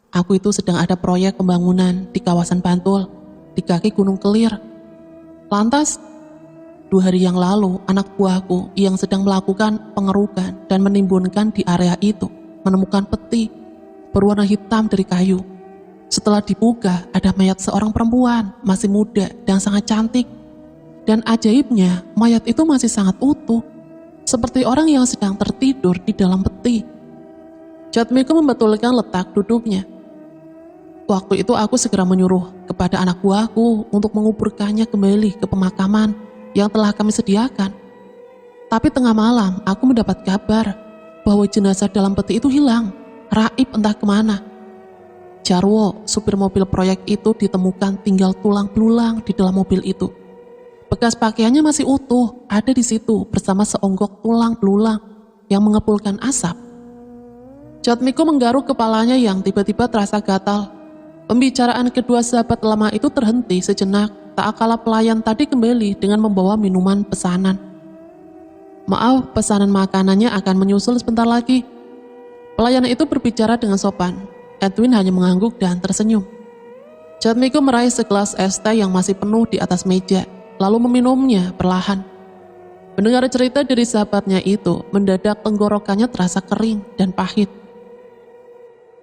Aku itu sedang ada proyek pembangunan di kawasan Bantul, di kaki Gunung Kelir. Lantas, 2 hari yang lalu anak buahku yang sedang melakukan pengerukan dan menimbunkan di area itu menemukan peti berwarna hitam dari kayu. Setelah dibuka, ada mayat seorang perempuan masih muda dan sangat cantik. Dan ajaibnya, mayat itu masih sangat utuh, seperti orang yang sedang tertidur di dalam peti. Jatmiko membetulkan letak duduknya. Waktu itu aku segera menyuruh kepada anak buahku untuk menguburkannya kembali ke pemakaman yang telah kami sediakan. Tapi tengah malam aku mendapat kabar bahwa jenazah dalam peti itu hilang, raib entah kemana. Jarwo, supir mobil proyek itu, ditemukan tinggal tulang belulang di dalam mobil itu. Bekas pakaiannya masih utuh, ada di situ bersama seonggok tulang belulang yang mengepulkan asap. Jatmiko menggaruk kepalanya yang tiba-tiba terasa gatal. Pembicaraan kedua sahabat lama itu terhenti sejenak, tak kala pelayan tadi kembali dengan membawa minuman pesanan. Maaf, pesanan makanannya akan menyusul sebentar lagi. Pelayan itu berbicara dengan sopan. Edwin hanya mengangguk dan tersenyum. Jatmiko meraih segelas es teh yang masih penuh di atas meja, lalu meminumnya perlahan. Mendengar cerita dari sahabatnya itu, mendadak tenggorokannya terasa kering dan pahit.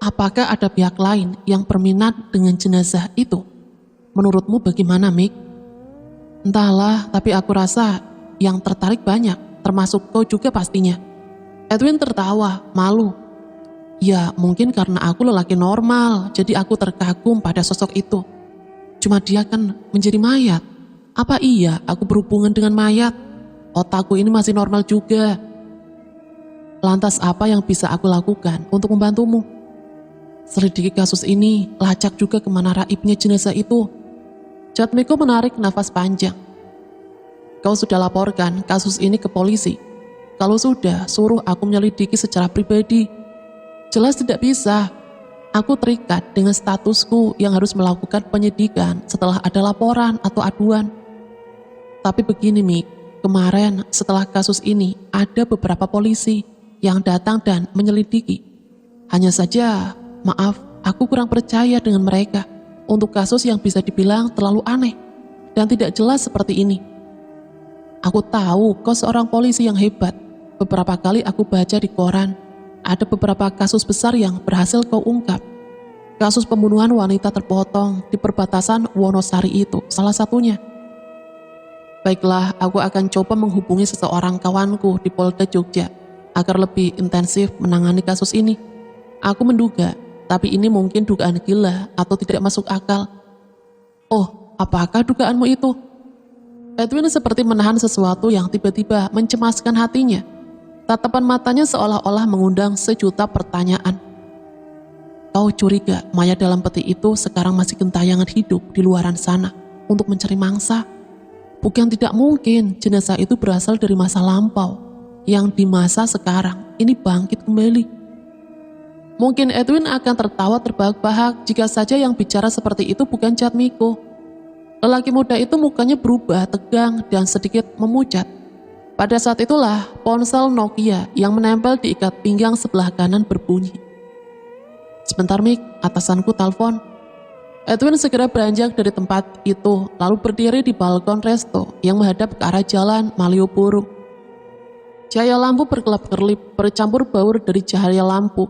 Apakah ada pihak lain yang berminat dengan jenazah itu? Menurutmu bagaimana, Mik? Entahlah, tapi aku rasa yang tertarik banyak, termasuk kau juga pastinya. Edwin tertawa, malu. Ya, mungkin karena aku lelaki normal, jadi aku terkagum pada sosok itu. Cuma dia kan menjadi mayat. Apa iya aku berhubungan dengan mayat? Otakku ini masih normal juga. Lantas apa yang bisa aku lakukan untuk membantumu? Selidiki kasus ini, lacak juga kemana raibnya jenazah itu. Jatmiko menarik nafas panjang. Kau sudah laporkan kasus ini ke polisi? Kalau sudah, suruh aku menyelidiki secara pribadi. Jelas tidak bisa. Aku terikat dengan statusku yang harus melakukan penyidikan setelah ada laporan atau aduan. Tapi begini, Mik, kemarin setelah kasus ini ada beberapa polisi yang datang dan menyelidiki. Hanya saja, maaf, aku kurang percaya dengan mereka untuk kasus yang bisa dibilang terlalu aneh dan tidak jelas seperti ini. Aku tahu kau seorang polisi yang hebat. Beberapa kali aku baca di koran, ada beberapa kasus besar yang berhasil kau ungkap. Kasus pembunuhan wanita terpotong di perbatasan Wonosari itu salah satunya. Baiklah, aku akan coba menghubungi seseorang kawanku di Polda Jogja agar lebih intensif menangani kasus ini. Aku menduga, tapi ini mungkin dugaan gila atau tidak masuk akal. Oh, apakah dugaanmu itu? Edwin seperti menahan sesuatu yang tiba-tiba mencemaskan hatinya. Tatapan matanya seolah-olah mengundang sejuta pertanyaan. Kau curiga mayat dalam peti itu sekarang masih gentayangan hidup di luaran sana untuk mencari mangsa? Bukan tidak mungkin jenazah itu berasal dari masa lampau yang di masa sekarang ini bangkit kembali. Mungkin Edwin akan tertawa terbahak-bahak jika saja yang bicara seperti itu bukan Jatmiko. Lelaki muda itu mukanya berubah tegang dan sedikit memucat. Pada saat itulah ponsel Nokia yang menempel di ikat pinggang sebelah kanan berbunyi. Sebentar, Mik, atasanku telepon. Edwin segera beranjak dari tempat itu lalu berdiri di balkon resto yang menghadap ke arah jalan Malioboro. Cahaya lampu berkelap-kelip bercampur baur dari cahaya lampu.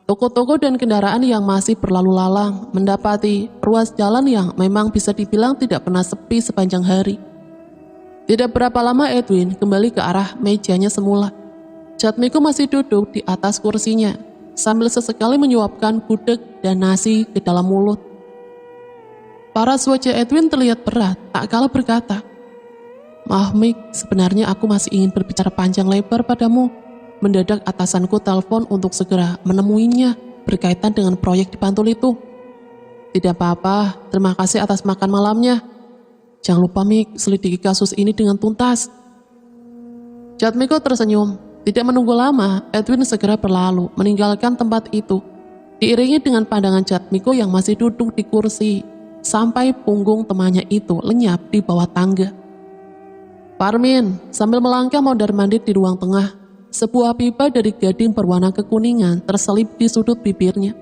Toko-toko dan kendaraan yang masih berlalu lalang mendapati ruas jalan yang memang bisa dibilang tidak pernah sepi sepanjang hari. Tidak berapa lama Edwin kembali ke arah mejanya semula. Jatmiko masih duduk di atas kursinya sambil sesekali menyuapkan gudeg dan nasi ke dalam mulut. Paras wajah Edwin terlihat berat, tak kalah berkata, "Maaf Mik, sebenarnya aku masih ingin berbicara panjang lebar padamu. Mendadak atasanku telepon untuk segera menemuinya berkaitan dengan proyek di Bantul itu." "Tidak apa-apa, terima kasih atas makan malamnya. Jangan lupa Mik, selidiki kasus ini dengan tuntas." Jatmiko tersenyum. Tidak menunggu lama, Edwin segera berlalu meninggalkan tempat itu, diiringi dengan pandangan Jatmiko yang masih duduk di kursi, sampai punggung temannya itu lenyap di bawah tangga. Parmin sambil melangkah mondar-mandir di ruang tengah, sebuah pipa dari gading berwarna kekuningan terselip di sudut bibirnya.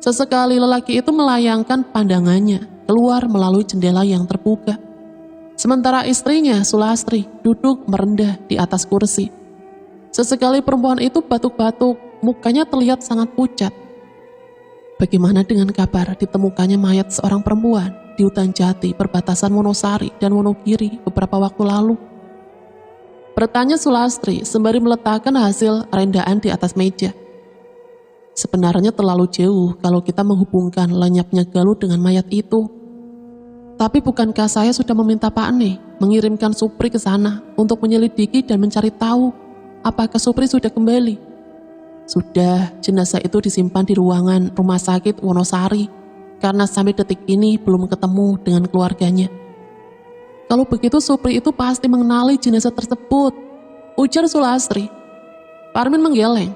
Sesekali lelaki itu melayangkan pandangannya keluar melalui jendela yang terbuka. Sementara istrinya, Sulastri, duduk merendah di atas kursi. Sesekali perempuan itu batuk-batuk, mukanya terlihat sangat pucat. Bagaimana dengan kabar ditemukannya mayat seorang perempuan di hutan jati perbatasan Wonosari dan Wonogiri beberapa waktu lalu? Bertanya Sulastri sembari meletakkan hasil rendaan di atas meja. Sebenarnya terlalu jauh kalau kita menghubungkan lenyapnya Galuh dengan mayat itu. Tapi bukankah saya sudah meminta Pak Ane mengirimkan Supri ke sana untuk menyelidiki dan mencari tahu apakah Supri sudah kembali? Sudah, jenazah itu disimpan di ruangan rumah sakit Wonosari karena sampai detik ini belum ketemu dengan keluarganya. Kalau begitu Supri itu pasti mengenali jenazah tersebut, ujar Sulastri. Parmin menggeleng.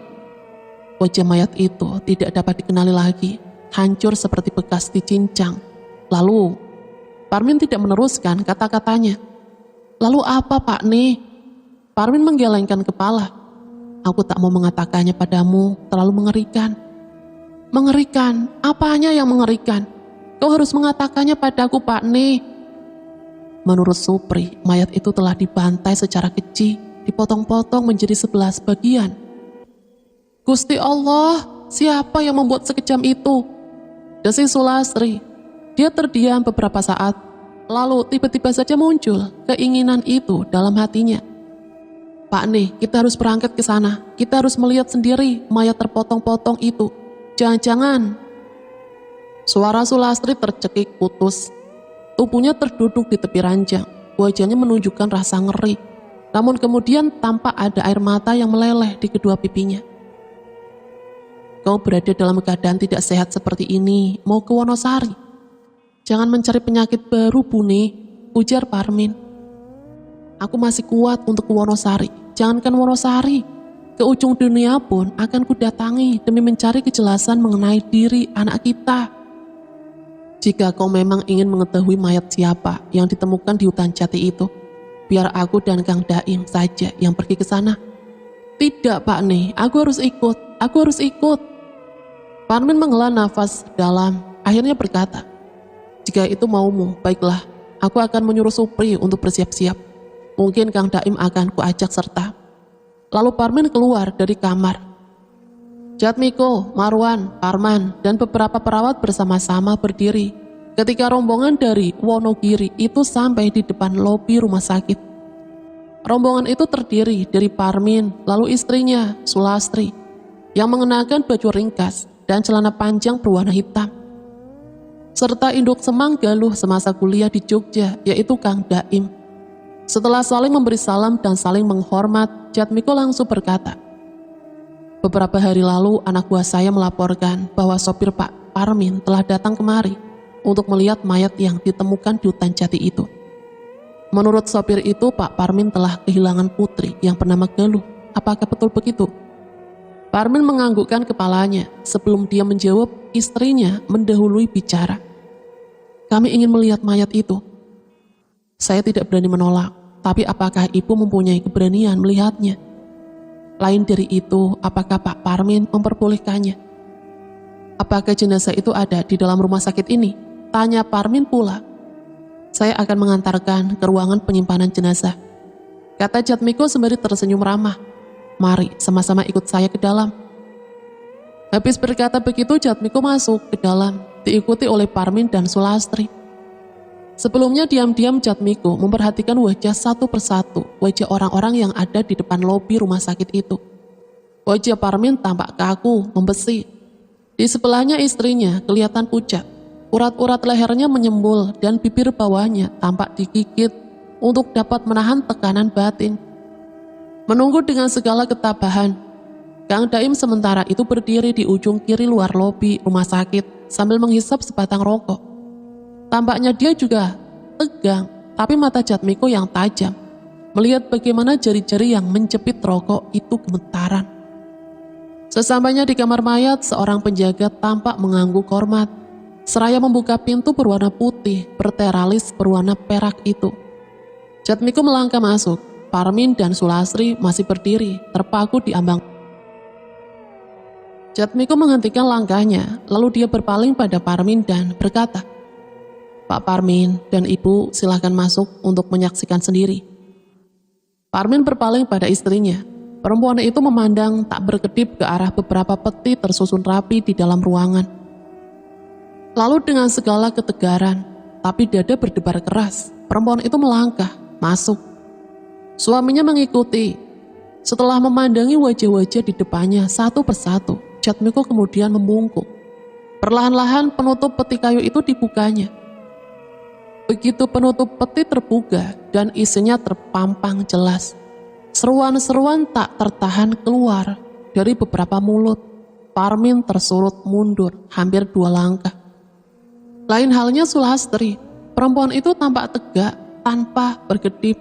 Wajah mayat itu tidak dapat dikenali lagi, hancur seperti bekas dicincang. Lalu Parmin tidak meneruskan kata-katanya. Lalu apa Pak Ne? Parmin menggelengkan kepala. Aku tak mau mengatakannya padamu, terlalu mengerikan. Mengerikan? Apanya yang mengerikan? Kau harus mengatakannya padaku Pak Ne. Menurut Supri, mayat itu telah dibantai secara keji, dipotong-potong menjadi 11 bagian. Gusti Allah, siapa yang membuat sekejam itu? Desis Sulastri. Dia terdiam beberapa saat, lalu tiba-tiba saja muncul keinginan itu dalam hatinya. Pak Ne, kita harus berangkat ke sana. Kita harus melihat sendiri mayat terpotong-potong itu. Jangan-jangan. Suara Sulastri tercekik putus. Tubuhnya terduduk di tepi ranjang. Wajahnya menunjukkan rasa ngeri. Namun kemudian tampak ada air mata yang meleleh di kedua pipinya. Kau berada dalam keadaan tidak sehat seperti ini, mau ke Wonosari. Jangan mencari penyakit baru, Bune, ujar Parmin. Aku masih kuat untuk ke Wonosari. Jangankan Wonosari, ke ujung dunia pun akan kudatangi demi mencari kejelasan mengenai diri anak kita. Jika kau memang ingin mengetahui mayat siapa yang ditemukan di hutan jati itu, biar aku dan Kang Daim saja yang pergi ke sana. Tidak, Pak Ne, aku harus ikut. Parmin menghela nafas dalam, akhirnya berkata, jika itu maumu, baiklah, aku akan menyuruh Supri untuk bersiap-siap. Mungkin Kang Daim akan kuajak serta. Lalu Parmin keluar dari kamar. Jatmiko, Marwan, Parman, dan beberapa perawat bersama-sama berdiri ketika rombongan dari Wonogiri itu sampai di depan lobi rumah sakit. Rombongan itu terdiri dari Parmin, lalu istrinya, Sulastri, yang mengenakan baju ringkas dan celana panjang berwarna hitam, serta induk semang Galuh semasa kuliah di Jogja, yaitu Kang Daim. Setelah saling memberi salam dan saling menghormat, Jatmiko langsung berkata, beberapa hari lalu anak buah saya melaporkan bahwa sopir Pak Parmin telah datang kemari untuk melihat mayat yang ditemukan di hutan jati itu. Menurut sopir itu, Pak Parmin telah kehilangan putri yang bernama Galuh. Apakah betul begitu? Parmin menganggukkan kepalanya. Sebelum dia menjawab, istrinya mendahului bicara. Kami ingin melihat mayat itu. Saya tidak berani menolak, tapi apakah ibu mempunyai keberanian melihatnya? Lain dari itu, apakah Pak Parmin memperbolehkannya? Apakah jenazah itu ada di dalam rumah sakit ini? Tanya Parmin pula. Saya akan mengantarkan ke ruangan penyimpanan jenazah, kata Jatmiko sembari tersenyum ramah. Mari sama-sama ikut saya ke dalam. Habis berkata begitu, Jatmiko masuk ke dalam, diikuti oleh Parmin dan Sulastri. Sebelumnya diam-diam Jatmiko memperhatikan wajah satu persatu wajah orang-orang yang ada di depan lobi rumah sakit itu. Wajah Parmin tampak kaku, membesi. Di sebelahnya istrinya kelihatan pucat. Urat-urat lehernya menyembul dan bibir bawahnya tampak digigit untuk dapat menahan tekanan batin. Menunggu dengan segala ketabahan, Kang Daim sementara itu berdiri di ujung kiri luar lobi rumah sakit sambil menghisap sebatang rokok. Tampaknya dia juga tegang, tapi mata Jatmiko yang tajam melihat bagaimana jari-jari yang menjepit rokok itu gemetaran. Sesampainya di kamar mayat, seorang penjaga tampak mengangguk hormat seraya membuka pintu berwarna putih berteralis berwarna perak itu. Jatmiko melangkah masuk. Parmin dan Sulastri masih berdiri terpaku di ambang. Jatmiko menghentikan langkahnya, lalu dia berpaling pada Parmin dan berkata, Pak Parmin dan Ibu silahkan masuk untuk menyaksikan sendiri. Parmin berpaling pada istrinya. Perempuan itu memandang tak berkedip ke arah beberapa peti tersusun rapi di dalam ruangan. Lalu dengan segala ketegaran, tapi dada berdebar keras, perempuan itu melangkah, masuk. Suaminya mengikuti. Setelah memandangi wajah-wajah di depannya satu persatu, Jatmiko kemudian membungkuk. Perlahan-lahan penutup peti kayu itu dibukanya. Begitu penutup peti terbuka dan isinya terpampang jelas, seruan-seruan tak tertahan keluar dari beberapa mulut. Parmin tersurut mundur hampir 2 langkah. Lain halnya Sulastri, perempuan itu tampak tegak tanpa berkedip.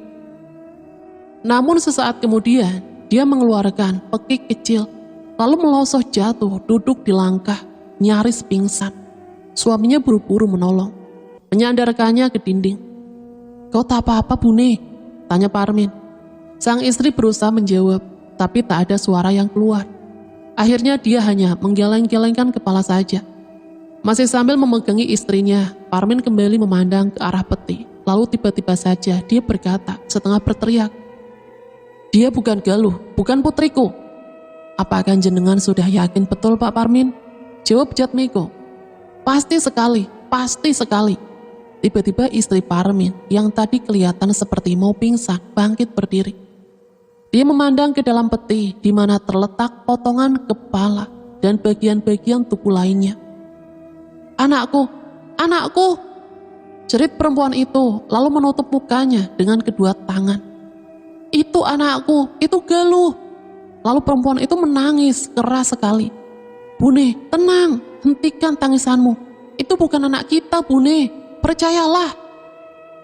Namun sesaat kemudian dia mengeluarkan pekik kecil, lalu melosot jatuh duduk di langkah, nyaris pingsan. Suaminya buru-buru menolong, menyandarkannya ke dinding. "Kau tak apa-apa, Bune?" tanya Parmin. Sang istri berusaha menjawab, tapi tak ada suara yang keluar. Akhirnya dia hanya menggeleng-gelengkan kepala saja. Masih sambil memegangi istrinya, Parmin kembali memandang ke arah peti. Lalu tiba-tiba saja dia berkata setengah berteriak, "Dia bukan Galuh, bukan putriku." "Apakah jenengan sudah yakin betul, Pak Parmin?" jawab Jatmiko. "Pasti sekali, pasti sekali." Tiba-tiba istri Parmin yang tadi kelihatan seperti mau pingsan bangkit berdiri. Dia memandang ke dalam peti di mana terletak potongan kepala dan bagian-bagian tubuh lainnya. "Anakku, anakku!" jerit perempuan itu lalu menutup mukanya dengan kedua tangan. "Itu anakku, itu Galuh." Lalu perempuan itu menangis keras sekali. "Bune, tenang, hentikan tangisanmu. Itu bukan anak kita, Bune. Percayalah."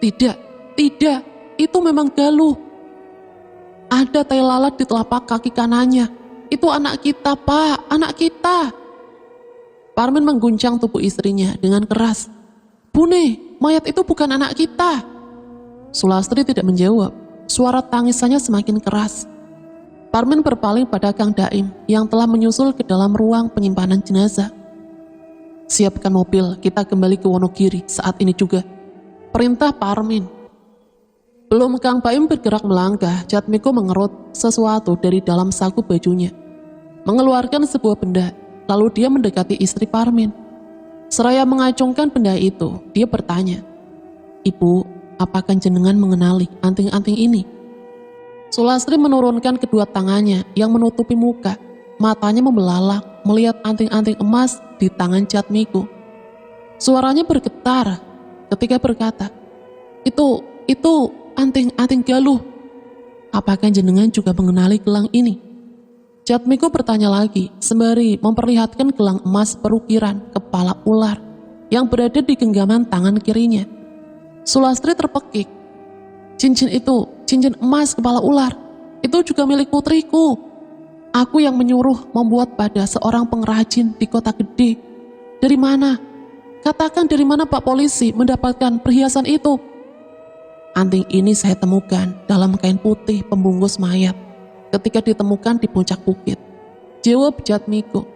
"Tidak, tidak, itu memang Galuh. Ada tai lalat di telapak kaki kanannya. Itu anak kita, Pak, anak kita." Parmin mengguncang tubuh istrinya dengan keras. "Bune, mayat itu bukan anak kita." Sulastri tidak menjawab. Suara tangisannya semakin keras. Parmin berpaling pada Kang Daim yang telah menyusul ke dalam ruang penyimpanan jenazah. "Siapkan mobil, kita kembali ke Wonogiri saat ini juga," perintah Parmin. Belum Kang Baim bergerak melangkah, Jatmiko mengerut sesuatu dari dalam saku bajunya, mengeluarkan sebuah benda, lalu dia mendekati istri Parmin. Seraya mengacungkan benda itu, dia bertanya, "Ibu, apakah jenengan mengenali anting-anting ini?" Sulastri menurunkan kedua tangannya yang menutupi muka, matanya membelalak melihat anting-anting emas di tangan Jatmiko. Suaranya bergetar ketika berkata, Itu anting-anting Galuh. Apakah jenengan juga mengenali gelang ini?" Jatmiko bertanya lagi sembari memperlihatkan gelang emas perukiran kepala ular yang berada di genggaman tangan kirinya. Sulastri terpekik. "Cincin itu, cincin emas kepala ular, itu juga milik putriku. Aku yang menyuruh membuat pada seorang pengrajin di kota gede. Dari mana? Katakan dari mana Pak Polisi mendapatkan perhiasan itu?" "Anting ini saya temukan dalam kain putih pembungkus mayat ketika ditemukan di puncak bukit," jawab Jatmiko.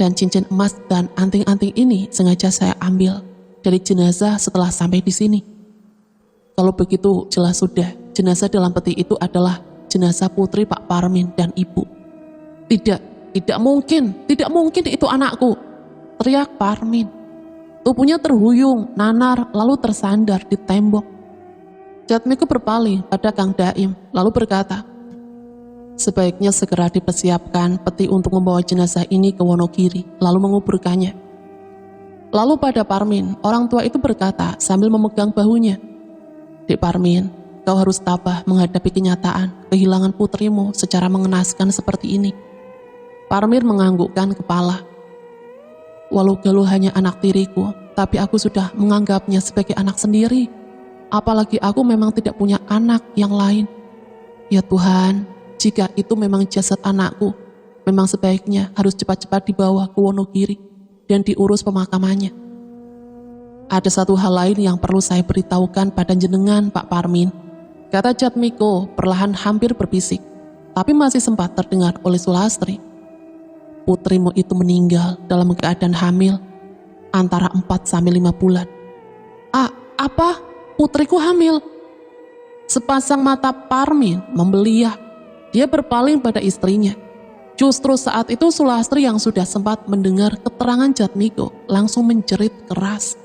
"Dan cincin emas dan anting-anting ini sengaja saya ambil dari jenazah setelah sampai di sini." "Kalau begitu jelas sudah, jenazah dalam peti itu adalah jenazah putri Pak Parmin dan Ibu." Tidak mungkin itu anakku," teriak Parmin. Tubuhnya terhuyung, nanar, lalu tersandar di tembok. Jatmiko berpaling pada Kang Daim, lalu berkata, "Sebaiknya segera dipersiapkan peti untuk membawa jenazah ini ke Wonogiri, lalu menguburkannya." Lalu pada Parmin, orang tua itu berkata sambil memegang bahunya, "Dek Parmin, kau harus tabah menghadapi kenyataan kehilangan putrimu secara mengenaskan seperti ini." Parmin menganggukkan kepala. "Walau Galuh hanya anak tiriku, tapi aku sudah menganggapnya sebagai anak sendiri. Apalagi aku memang tidak punya anak yang lain. Ya Tuhan, jika itu memang jasad anakku, memang sebaiknya harus cepat-cepat dibawa ke Wonogiri dan diurus pemakamannya. Ada satu hal lain yang perlu saya beritahukan pada jenengan, Pak Parmin," kata Jatmiko perlahan hampir berbisik, tapi masih sempat terdengar oleh Sulastri. "Putrimu itu meninggal dalam keadaan hamil antara 4 sampai 5 bulan. Apa? Putriku hamil. Sepasang mata Parmin membeliak. Dia berpaling pada istrinya. Justru saat itu Sulastri yang sudah sempat mendengar keterangan Jatmiko langsung menjerit keras.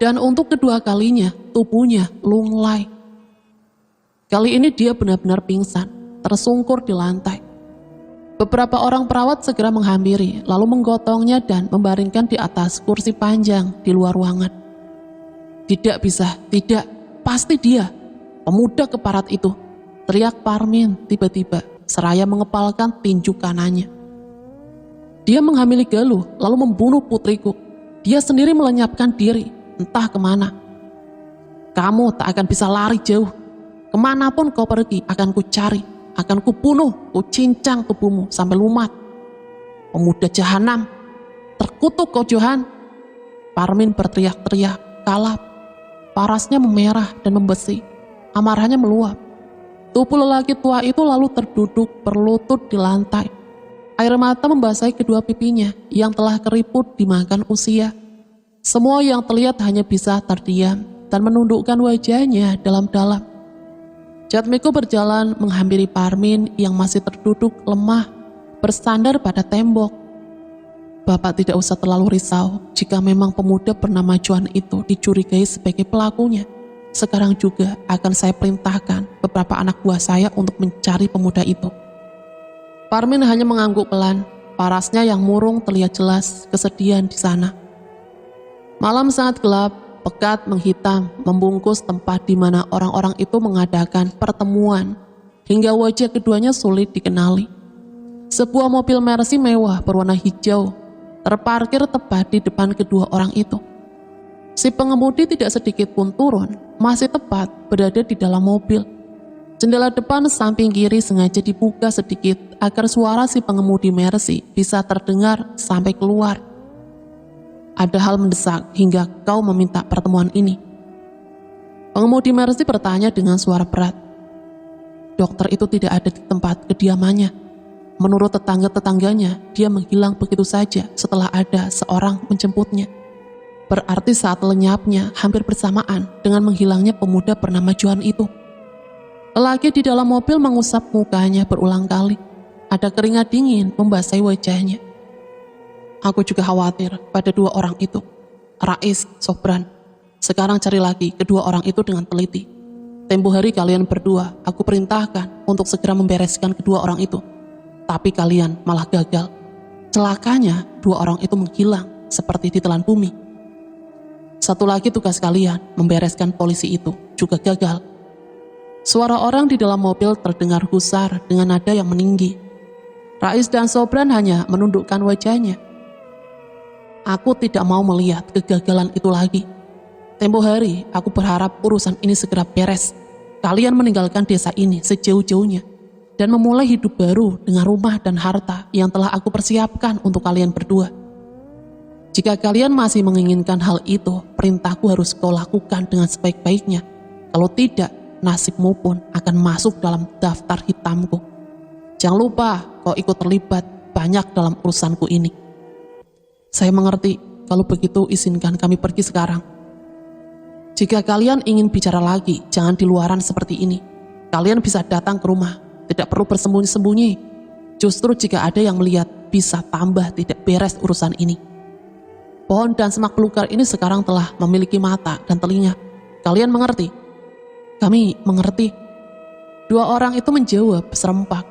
Dan untuk kedua kalinya tubuhnya lunglai. Kali ini dia benar-benar pingsan, tersungkur di lantai. Beberapa orang perawat segera menghampiri, lalu menggotongnya dan membaringkan di atas kursi panjang di luar ruangan. Tidak bisa, tidak, pasti dia, pemuda keparat itu, teriak Parmin tiba-tiba, seraya mengepalkan tinju kanannya. Dia menghamili Galuh, lalu membunuh putriku. Dia sendiri melenyapkan diri, entah kemana. Kamu tak akan bisa lari jauh. Kemanapun kau pergi akan ku cari, akan ku bunuh, ku cincang tubuhmu sampai lumat. Pemuda jahanam, terkutuk kau Johan. Parmin berteriak-teriak, kalap. Parasnya memerah dan membesi, amarahnya meluap. Tubuh lelaki tua itu lalu terduduk berlutut di lantai. Air mata membasahi kedua pipinya yang telah keriput dimakan usia. Semua yang terlihat hanya bisa terdiam dan menundukkan wajahnya dalam-dalam. Jatmiko berjalan menghampiri Parmin yang masih terduduk lemah, bersandar pada tembok. Bapak tidak usah terlalu risau jika memang pemuda bernama Johan itu dicurigai sebagai pelakunya. Sekarang juga akan saya perintahkan beberapa anak buah saya untuk mencari pemuda itu. Parmin hanya mengangguk pelan, parasnya yang murung terlihat jelas kesedihan di sana. Malam sangat gelap, pekat menghitam, membungkus tempat di mana orang-orang itu mengadakan pertemuan, hingga wajah keduanya sulit dikenali. Sebuah mobil Mercy mewah berwarna hijau terparkir tepat di depan kedua orang itu. Si pengemudi tidak sedikit pun turun, masih tepat berada di dalam mobil. Jendela depan samping kiri sengaja dibuka sedikit agar suara si pengemudi Mercy bisa terdengar sampai keluar. Ada hal mendesak hingga kau meminta pertemuan ini. Pengemudi Mercy bertanya dengan suara berat. Dokter itu tidak ada di tempat kediamannya. Menurut tetangga-tetangganya, dia menghilang begitu saja setelah ada seorang menjemputnya. Berarti saat lenyapnya hampir bersamaan dengan menghilangnya pemuda bernama Johan itu. Lelaki di dalam mobil mengusap mukanya berulang kali. Ada keringat dingin membasahi wajahnya. Aku juga khawatir pada dua orang itu, Rais, Sobran. Sekarang cari lagi kedua orang itu dengan teliti. Tempo hari kalian berdua, aku perintahkan untuk segera membereskan kedua orang itu. Tapi kalian malah gagal. Celakanya, dua orang itu menghilang seperti ditelan bumi. Satu lagi tugas kalian, membereskan polisi itu, juga gagal. Suara orang di dalam mobil terdengar gusar dengan nada yang meninggi. Rais dan Sobran hanya menundukkan wajahnya. Aku tidak mau melihat kegagalan itu lagi. Tempo hari, aku berharap urusan ini segera beres. Kalian meninggalkan desa ini sejauh-jauhnya dan memulai hidup baru dengan rumah dan harta yang telah aku persiapkan untuk kalian berdua. Jika kalian masih menginginkan hal itu, perintahku harus kau lakukan dengan sebaik-baiknya. Kalau tidak, nasibmu pun akan masuk dalam daftar hitamku. Jangan lupa kau ikut terlibat banyak dalam urusanku ini. Saya mengerti, kalau begitu izinkan kami pergi sekarang. Jika kalian ingin bicara lagi, jangan di luaran seperti ini. Kalian bisa datang ke rumah. Tidak perlu bersembunyi-sembunyi. Justru jika ada yang melihat, bisa tambah tidak beres urusan ini. Pohon dan semak belukar ini sekarang telah memiliki mata dan telinga. Kalian mengerti? Kami mengerti. Dua orang itu menjawab serempak.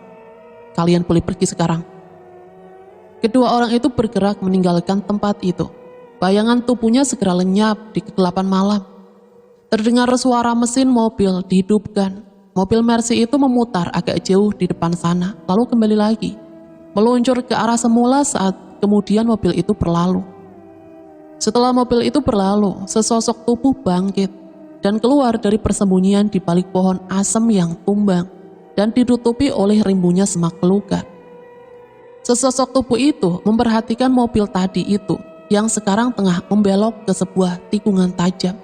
Kalian boleh pergi sekarang. Kedua orang itu bergerak meninggalkan tempat itu. Bayangan tubuhnya segera lenyap di kegelapan malam. Terdengar suara mesin mobil dihidupkan. Mobil Mercy itu memutar agak jauh di depan sana, lalu kembali lagi, meluncur ke arah semula saat kemudian mobil itu berlalu. Setelah mobil itu berlalu, sesosok tubuh bangkit dan keluar dari persembunyian di balik pohon asem yang tumbang dan ditutupi oleh rimbunya semak belukar. Sesosok tubuh itu memperhatikan mobil tadi itu yang sekarang tengah membelok ke sebuah tikungan tajam.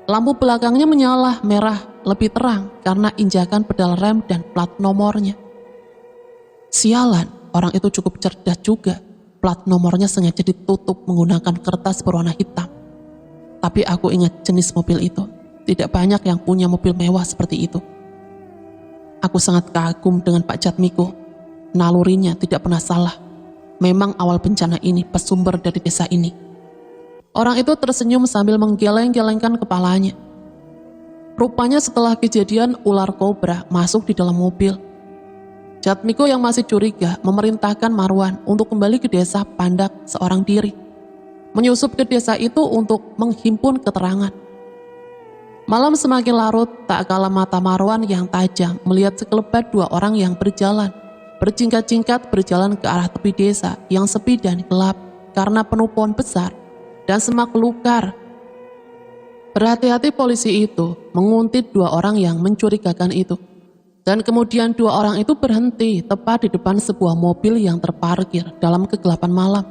Lampu belakangnya menyala merah lebih terang karena injakan pedal rem dan plat nomornya. Sialan, orang itu cukup cerdas juga. Plat nomornya sengaja ditutup menggunakan kertas berwarna hitam. Tapi aku ingat jenis mobil itu. Tidak banyak yang punya mobil mewah seperti itu. Aku sangat kagum dengan Pak Jatmiko. Nalurinya tidak pernah salah. Memang awal bencana ini bersumber dari desa ini. Orang itu tersenyum sambil menggeleng-gelengkan kepalanya. Rupanya setelah kejadian ular kobra masuk di dalam mobil. Jatmiko yang masih curiga memerintahkan Marwan untuk kembali ke desa Pandak seorang diri. Menyusup ke desa itu untuk menghimpun keterangan. Malam semakin larut, tak kalah mata Marwan yang tajam melihat sekelebat dua orang yang berjalan. Berjingkat-jingkat berjalan ke arah tepi desa yang sepi dan gelap karena penuh pohon besar dan semak belukar. Berhati-hati polisi itu menguntit dua orang yang mencurigakan itu. Dan kemudian dua orang itu berhenti tepat di depan sebuah mobil yang terparkir dalam kegelapan malam.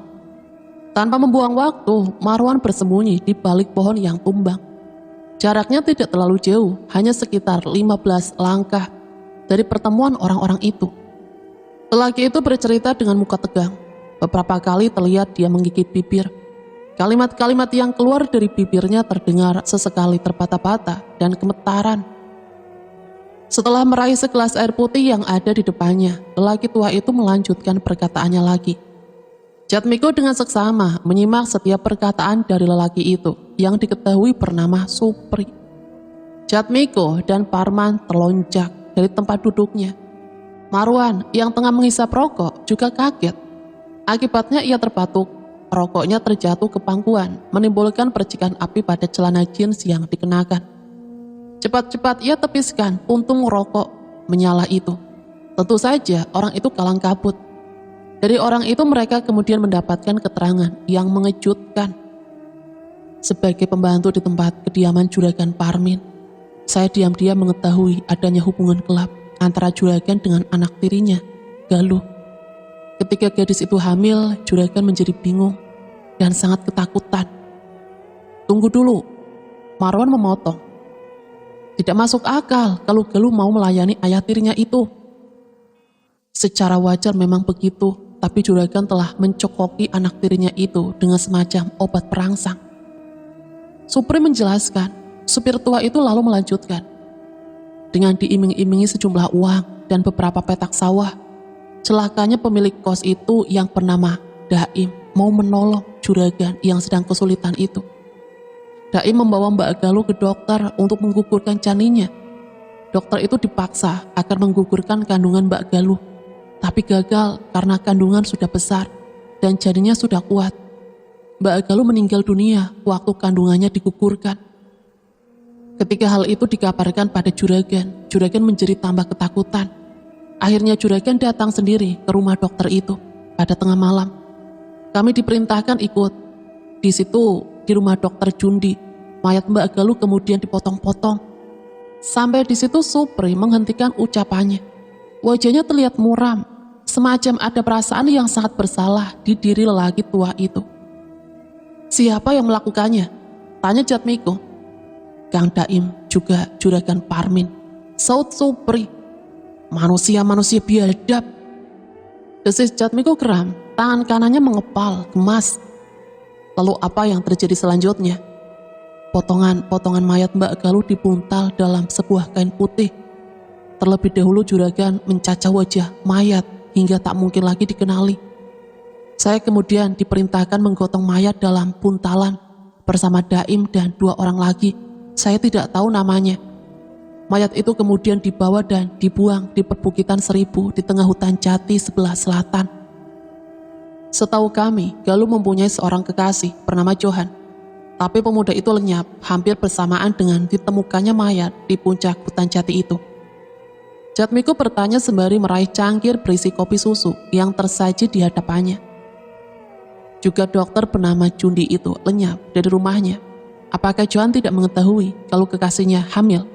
Tanpa membuang waktu, Marwan bersembunyi di balik pohon yang tumbang. Jaraknya tidak terlalu jauh, hanya sekitar 15 langkah dari pertemuan orang-orang itu. Lelaki itu bercerita dengan muka tegang. Beberapa kali terlihat dia menggigit bibir. Kalimat-kalimat yang keluar dari bibirnya terdengar sesekali terbata-bata dan gemetaran. Setelah meraih segelas air putih yang ada di depannya, lelaki tua itu melanjutkan perkataannya lagi. Jatmiko dengan seksama menyimak setiap perkataan dari lelaki itu yang diketahui bernama Supri. Jatmiko dan Parman terlonjak dari tempat duduknya. Marwan yang tengah menghisap rokok juga kaget. Akibatnya ia terbatuk. Rokoknya terjatuh ke pangkuan, menimbulkan percikan api pada celana jeans yang dikenakan. Cepat-cepat ia tepiskan puntung rokok menyala itu. Tentu saja orang itu kalang kabut. Dari orang itu mereka kemudian mendapatkan keterangan yang mengejutkan. Sebagai pembantu di tempat kediaman Juragan Parmin, saya diam-diam mengetahui adanya hubungan gelap antara Juragan dengan anak tirinya, Galuh. Ketika gadis itu hamil, Juragan menjadi bingung dan sangat ketakutan. Tunggu dulu, Marwan memotong. Tidak masuk akal kalau Galuh mau melayani ayah tirinya itu. Secara wajar memang begitu, tapi Juragan telah mencokoki anak tirinya itu dengan semacam obat perangsang. Supri menjelaskan, supir tua itu lalu melanjutkan. Dengan diiming-imingi sejumlah uang dan beberapa petak sawah, celakanya pemilik kos itu yang bernama Daim mau menolong Juragan yang sedang kesulitan itu. Daim membawa Mbak Galuh ke dokter untuk menggugurkan janinnya. Dokter itu dipaksa agar menggugurkan kandungan Mbak Galuh, tapi gagal karena kandungan sudah besar dan janinnya sudah kuat. Mbak Galuh meninggal dunia waktu kandungannya digugurkan. Ketika hal itu dikabarkan pada Juragan, Juragan menjadi tambah ketakutan. Akhirnya Juragan datang sendiri ke rumah dokter itu pada tengah malam. Kami diperintahkan ikut. Di situ, di rumah dokter Jundi, mayat Mbak Galuh kemudian dipotong-potong. Sampai di situ Supri menghentikan ucapannya. Wajahnya terlihat muram, semacam ada perasaan yang sangat bersalah di diri lelaki tua itu. Siapa yang melakukannya? Tanya Jatmiko. Kang Daim juga Juragan Parmin, saut Supri. Manusia-manusia biadab. Desis Jatmiko geram, tangan kanannya mengepal, gemas. Lalu apa yang terjadi selanjutnya? Potongan-potongan mayat Mbak Galuh dibuntal dalam sebuah kain putih. Terlebih dahulu Juragan mencacah wajah mayat hingga tak mungkin lagi dikenali. Saya kemudian diperintahkan menggotong mayat dalam buntalan bersama Daim dan dua orang lagi. Saya tidak tahu namanya. Mayat itu kemudian dibawa dan dibuang di perbukitan 1000 di tengah hutan jati sebelah selatan. Setahu kami, Galuh mempunyai seorang kekasih bernama Johan. Tapi pemuda itu lenyap hampir bersamaan dengan ditemukannya mayat di puncak hutan jati itu. Jatmiko bertanya sembari meraih cangkir berisi kopi susu yang tersaji di hadapannya. Juga dokter bernama Jundi itu lenyap dari rumahnya. Apakah Johan tidak mengetahui kalau kekasihnya hamil?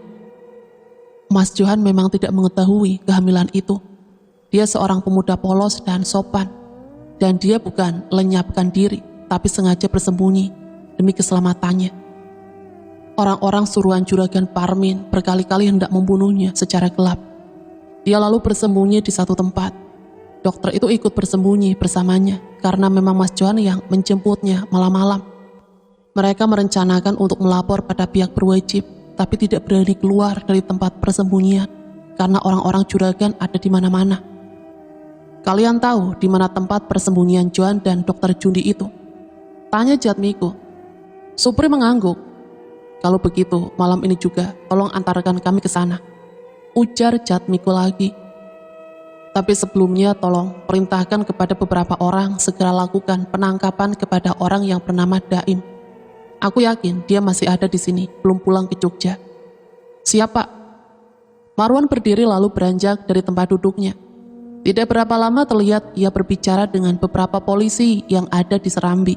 Mas Johan memang tidak mengetahui kehamilan itu. Dia seorang pemuda polos dan sopan. Dan dia bukan lenyapkan diri, tapi sengaja bersembunyi demi keselamatannya. Orang-orang suruhan Juragan Parmin berkali-kali hendak membunuhnya secara gelap. Dia lalu bersembunyi di satu tempat. Dokter itu ikut bersembunyi bersamanya karena memang Mas Johan yang menjemputnya malam-malam. Mereka merencanakan untuk melapor pada pihak berwajib, tapi tidak berani keluar dari tempat persembunyian karena orang-orang juragan ada di mana-mana. Kalian tahu di mana tempat persembunyian Johan dan Dr. Jundi itu? Tanya Jatmiko. Supri mengangguk. Kalau begitu, malam ini juga tolong antarkan kami ke sana, ujar Jatmiko lagi. Tapi sebelumnya tolong perintahkan kepada beberapa orang segera lakukan penangkapan kepada orang yang bernama Daim. Aku yakin dia masih ada di sini, belum pulang ke Jogja. Siap, Pak. Marwan berdiri lalu beranjak dari tempat duduknya. Tidak berapa lama terlihat ia berbicara dengan beberapa polisi yang ada di Serambi.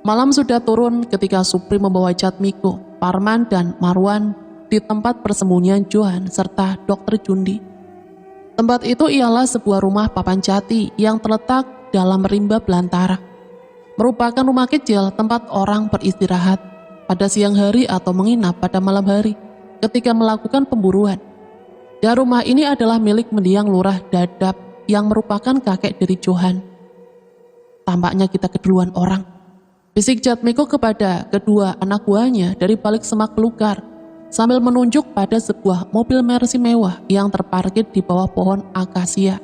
Malam sudah turun ketika Supri membawa Jatmiko, Parman, dan Marwan di tempat persembunyian Johan serta Dr. Jundi. Tempat itu ialah sebuah rumah papan jati yang terletak dalam rimba belantara. Merupakan rumah kecil tempat orang beristirahat pada siang hari atau menginap pada malam hari ketika melakukan pemburuan. Dan rumah ini adalah milik mendiang Lurah Dadap yang merupakan kakek dari Johan. Tampaknya kita keduluan orang, bisik Jatmiko kepada kedua anak buahnya dari balik semak belukar sambil menunjuk pada sebuah mobil Mercy mewah yang terparkir di bawah pohon akasia.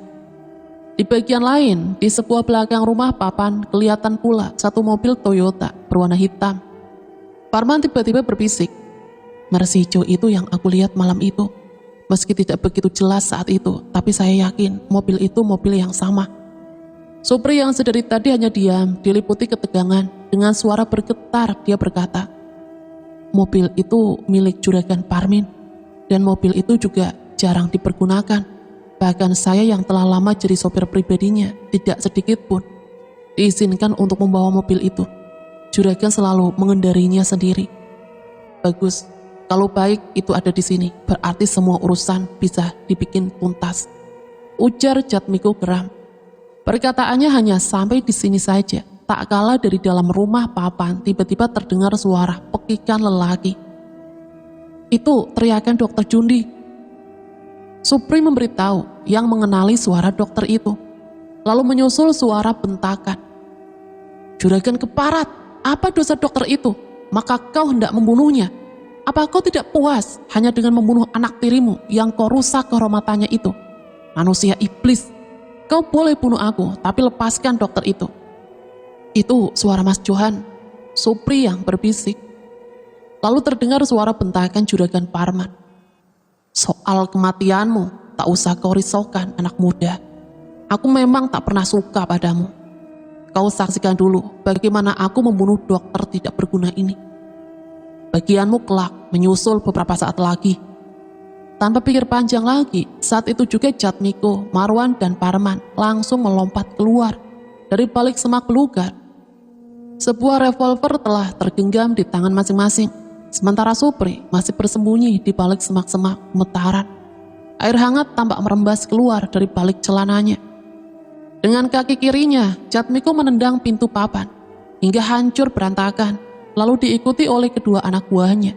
Di bagian lain, di sebuah belakang rumah papan, kelihatan pula satu mobil Toyota berwarna hitam. Parman tiba-tiba berbisik, Mercy hijau itu yang aku lihat malam itu. Meski tidak begitu jelas saat itu, tapi saya yakin mobil itu mobil yang sama. Supri yang sedari tadi hanya diam, diliputi ketegangan. Dengan suara bergetar dia berkata, mobil itu milik juragan Parmin, dan mobil itu juga jarang dipergunakan. Bahkan saya yang telah lama jadi sopir pribadinya, tidak sedikit pun diizinkan untuk membawa mobil itu. Juragan selalu mengendarinya sendiri. Bagus, kalau baik itu ada di sini, berarti semua urusan bisa dibikin tuntas, ujar Jatmiko geram. Perkataannya hanya sampai di sini saja. Tak kalah dari dalam rumah papan, tiba-tiba terdengar suara pekikan lelaki. Itu teriakan Dr. Jundi. Supri memberitahu yang mengenali suara dokter itu. Lalu menyusul suara bentakan. Juragan keparat, apa dosa dokter itu? Maka kau hendak membunuhnya. Apa kau tidak puas hanya dengan membunuh anak tirimu yang kau rusak kehormatannya itu? Manusia iblis, kau boleh bunuh aku, tapi lepaskan dokter itu. Itu suara Mas Johan, Supri yang berbisik. Lalu terdengar suara bentakan juragan Parman. Soal kematianmu, tak usah kau risaukan anak muda. Aku memang tak pernah suka padamu. Kau saksikan dulu bagaimana aku membunuh dokter tidak berguna ini. Bagianmu kelak menyusul beberapa saat lagi. Tanpa pikir panjang lagi, saat itu juga Jatmiko, Marwan, dan Parman langsung melompat keluar dari balik semak belukar. Sebuah revolver telah tergenggam di tangan masing-masing, sementara Supri masih bersembunyi di balik semak-semak gemetaran. Air hangat tampak merembas keluar dari balik celananya. Dengan kaki kirinya, Jatmiko menendang pintu papan hingga hancur berantakan, lalu diikuti oleh kedua anak buahnya.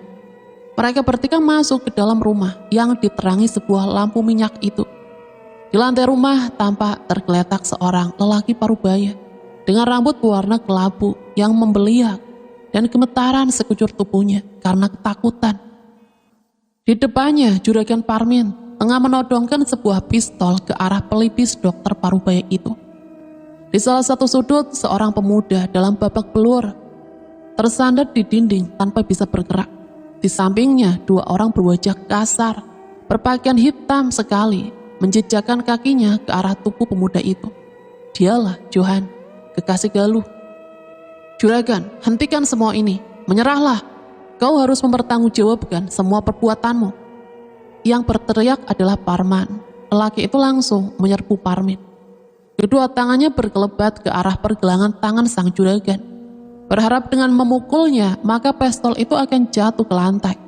Mereka bertiga masuk ke dalam rumah yang diterangi sebuah lampu minyak itu. Di lantai rumah tampak tergeletak seorang lelaki parubaya dengan rambut berwarna kelabu yang membeliak dan gemetaran sekujur tubuhnya karena ketakutan. Di depannya, juragan Parmin tengah menodongkan sebuah pistol ke arah pelipis dokter parubaya itu. Di salah satu sudut, seorang pemuda dalam babak belur tersandar di dinding tanpa bisa bergerak. Di sampingnya, dua orang berwajah kasar, berpakaian hitam sekali, menjejakkan kakinya ke arah tubuh pemuda itu. Dialah Johan, kekasih Galuh. Juragan, hentikan semua ini, menyerahlah. Kau harus mempertanggungjawabkan semua perbuatanmu. Yang berteriak adalah Parman. Lelaki itu langsung menyerbu Parmin. Kedua tangannya berkelebat ke arah pergelangan tangan sang juragan. Berharap dengan memukulnya, maka pistol itu akan jatuh ke lantai.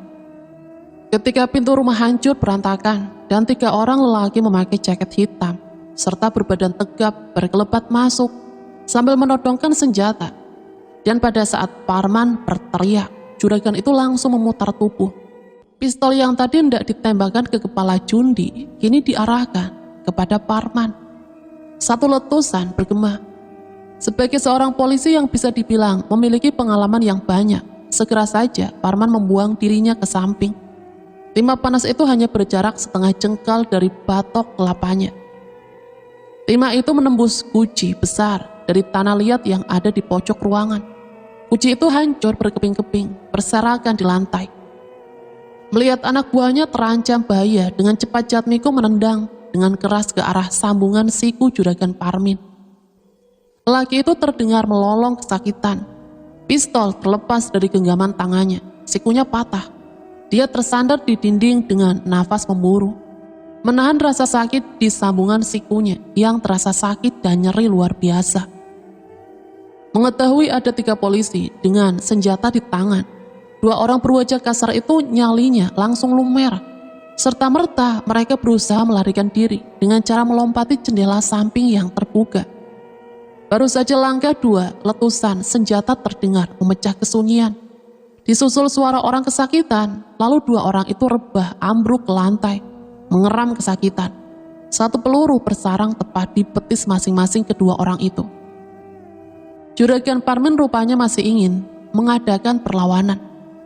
Ketika pintu rumah hancur berantakan, dan 3 orang lelaki memakai jaket hitam, serta berbadan tegap berkelebat masuk, sambil menodongkan senjata. Dan pada saat Parman berteriak, juragan itu langsung memutar tubuh. Pistol yang tadi hendak ditembakkan ke kepala Jundi, kini diarahkan kepada Parman. Satu letusan bergema. Sebagai seorang polisi yang bisa dibilang memiliki pengalaman yang banyak, segera saja Parman membuang dirinya ke samping. Timah panas itu hanya berjarak setengah jengkal dari batok kelapanya. Timah itu menembus guci besar dari tanah liat yang ada di pojok ruangan. Guci itu hancur berkeping-keping, berserakan di lantai. Melihat anak buahnya terancam bahaya, dengan cepat Jatmiko menendang dengan keras ke arah sambungan siku Juragan Parmin. Lelaki itu terdengar melolong kesakitan. Pistol terlepas dari genggaman tangannya, sikunya patah. Dia tersandar di dinding dengan nafas memburu. Menahan rasa sakit di sambungan sikunya yang terasa sakit dan nyeri luar biasa. Mengetahui ada 3 polisi dengan senjata di tangan, 2 orang berwajah kasar itu nyalinya langsung lumer. Serta-merta mereka berusaha melarikan diri dengan cara melompati jendela samping yang terbuka. Baru saja langkah 2, letusan senjata terdengar memecah kesunyian. Disusul suara orang kesakitan, lalu 2 orang itu rebah ambruk ke lantai, mengeram kesakitan. 1 peluru bersarang tepat di betis masing-masing kedua orang itu. Juragan Parmin rupanya masih ingin mengadakan perlawanan.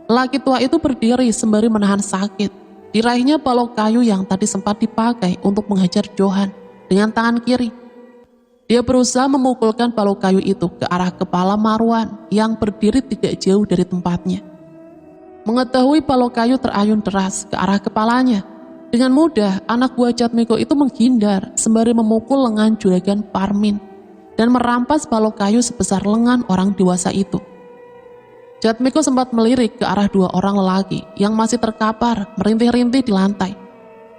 Laki tua itu berdiri sembari menahan sakit. Diraihnya balok kayu yang tadi sempat dipakai untuk menghajar Johan dengan tangan kiri. Dia berusaha memukulkan balok kayu itu ke arah kepala Marwan yang berdiri tidak jauh dari tempatnya. Mengetahui balok kayu terayun deras ke arah kepalanya, dengan mudah anak buah Jatmiko itu menghindar sembari memukul lengan Juragan Parmin dan merampas balok kayu sebesar lengan orang dewasa itu. Jatmiko sempat melirik ke arah 2 orang lelaki yang masih terkapar merintih-rintih di lantai.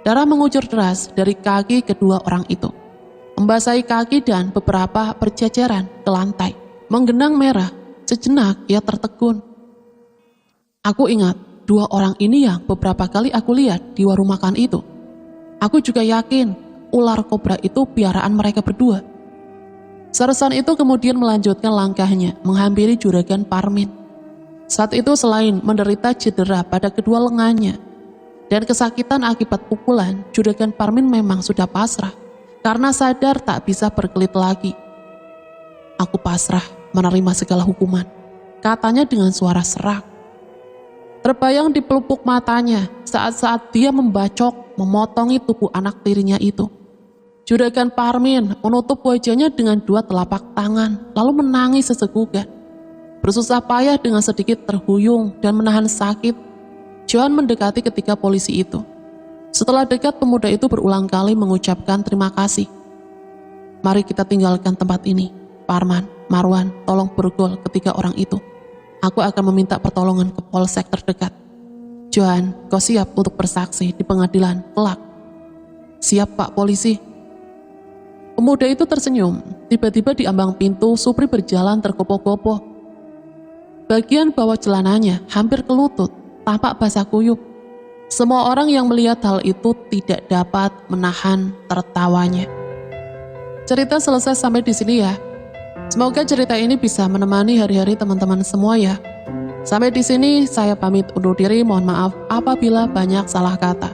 Darah mengucur deras dari kaki kedua orang itu, membasahi kaki dan beberapa berceceran ke lantai. Menggenang merah, sejenak ia tertegun. Aku ingat 2 orang ini yang beberapa kali aku lihat di warung makan itu. Aku juga yakin ular kobra itu piaraan mereka berdua. Sersan itu kemudian melanjutkan langkahnya menghampiri Juragan Parmin. Saat itu selain menderita cedera pada kedua lengannya dan kesakitan akibat pukulan, Juragan Parmin memang sudah pasrah karena sadar tak bisa berkelit lagi. Aku pasrah menerima segala hukuman, katanya dengan suara serak. Terbayang di pelupuk matanya saat-saat dia membacok, memotongi tubuh anak tirinya itu. Juragan Parmin menutup wajahnya dengan 2 telapak tangan, lalu menangis sesegukan. Bersusah payah dengan sedikit terhuyung dan menahan sakit, Johan mendekati ketiga polisi itu. Setelah dekat, pemuda itu berulang kali mengucapkan terima kasih. Mari kita tinggalkan tempat ini. Parman, Marwan, tolong bergol ketiga orang itu. Aku akan meminta pertolongan ke polsek terdekat. Johan, kau siap untuk bersaksi di pengadilan kelak? Siap Pak Polisi. Pemuda itu tersenyum. Tiba-tiba di ambang pintu, Supri berjalan tergopoh-gopoh. Bagian bawah celananya hampir ke lutut, tampak basah kuyup. Semua orang yang melihat hal itu tidak dapat menahan tertawanya. Cerita selesai sampai di sini ya. Semoga cerita ini bisa menemani hari-hari teman-teman semua ya. Sampai di sini saya pamit undur diri, mohon maaf apabila banyak salah kata.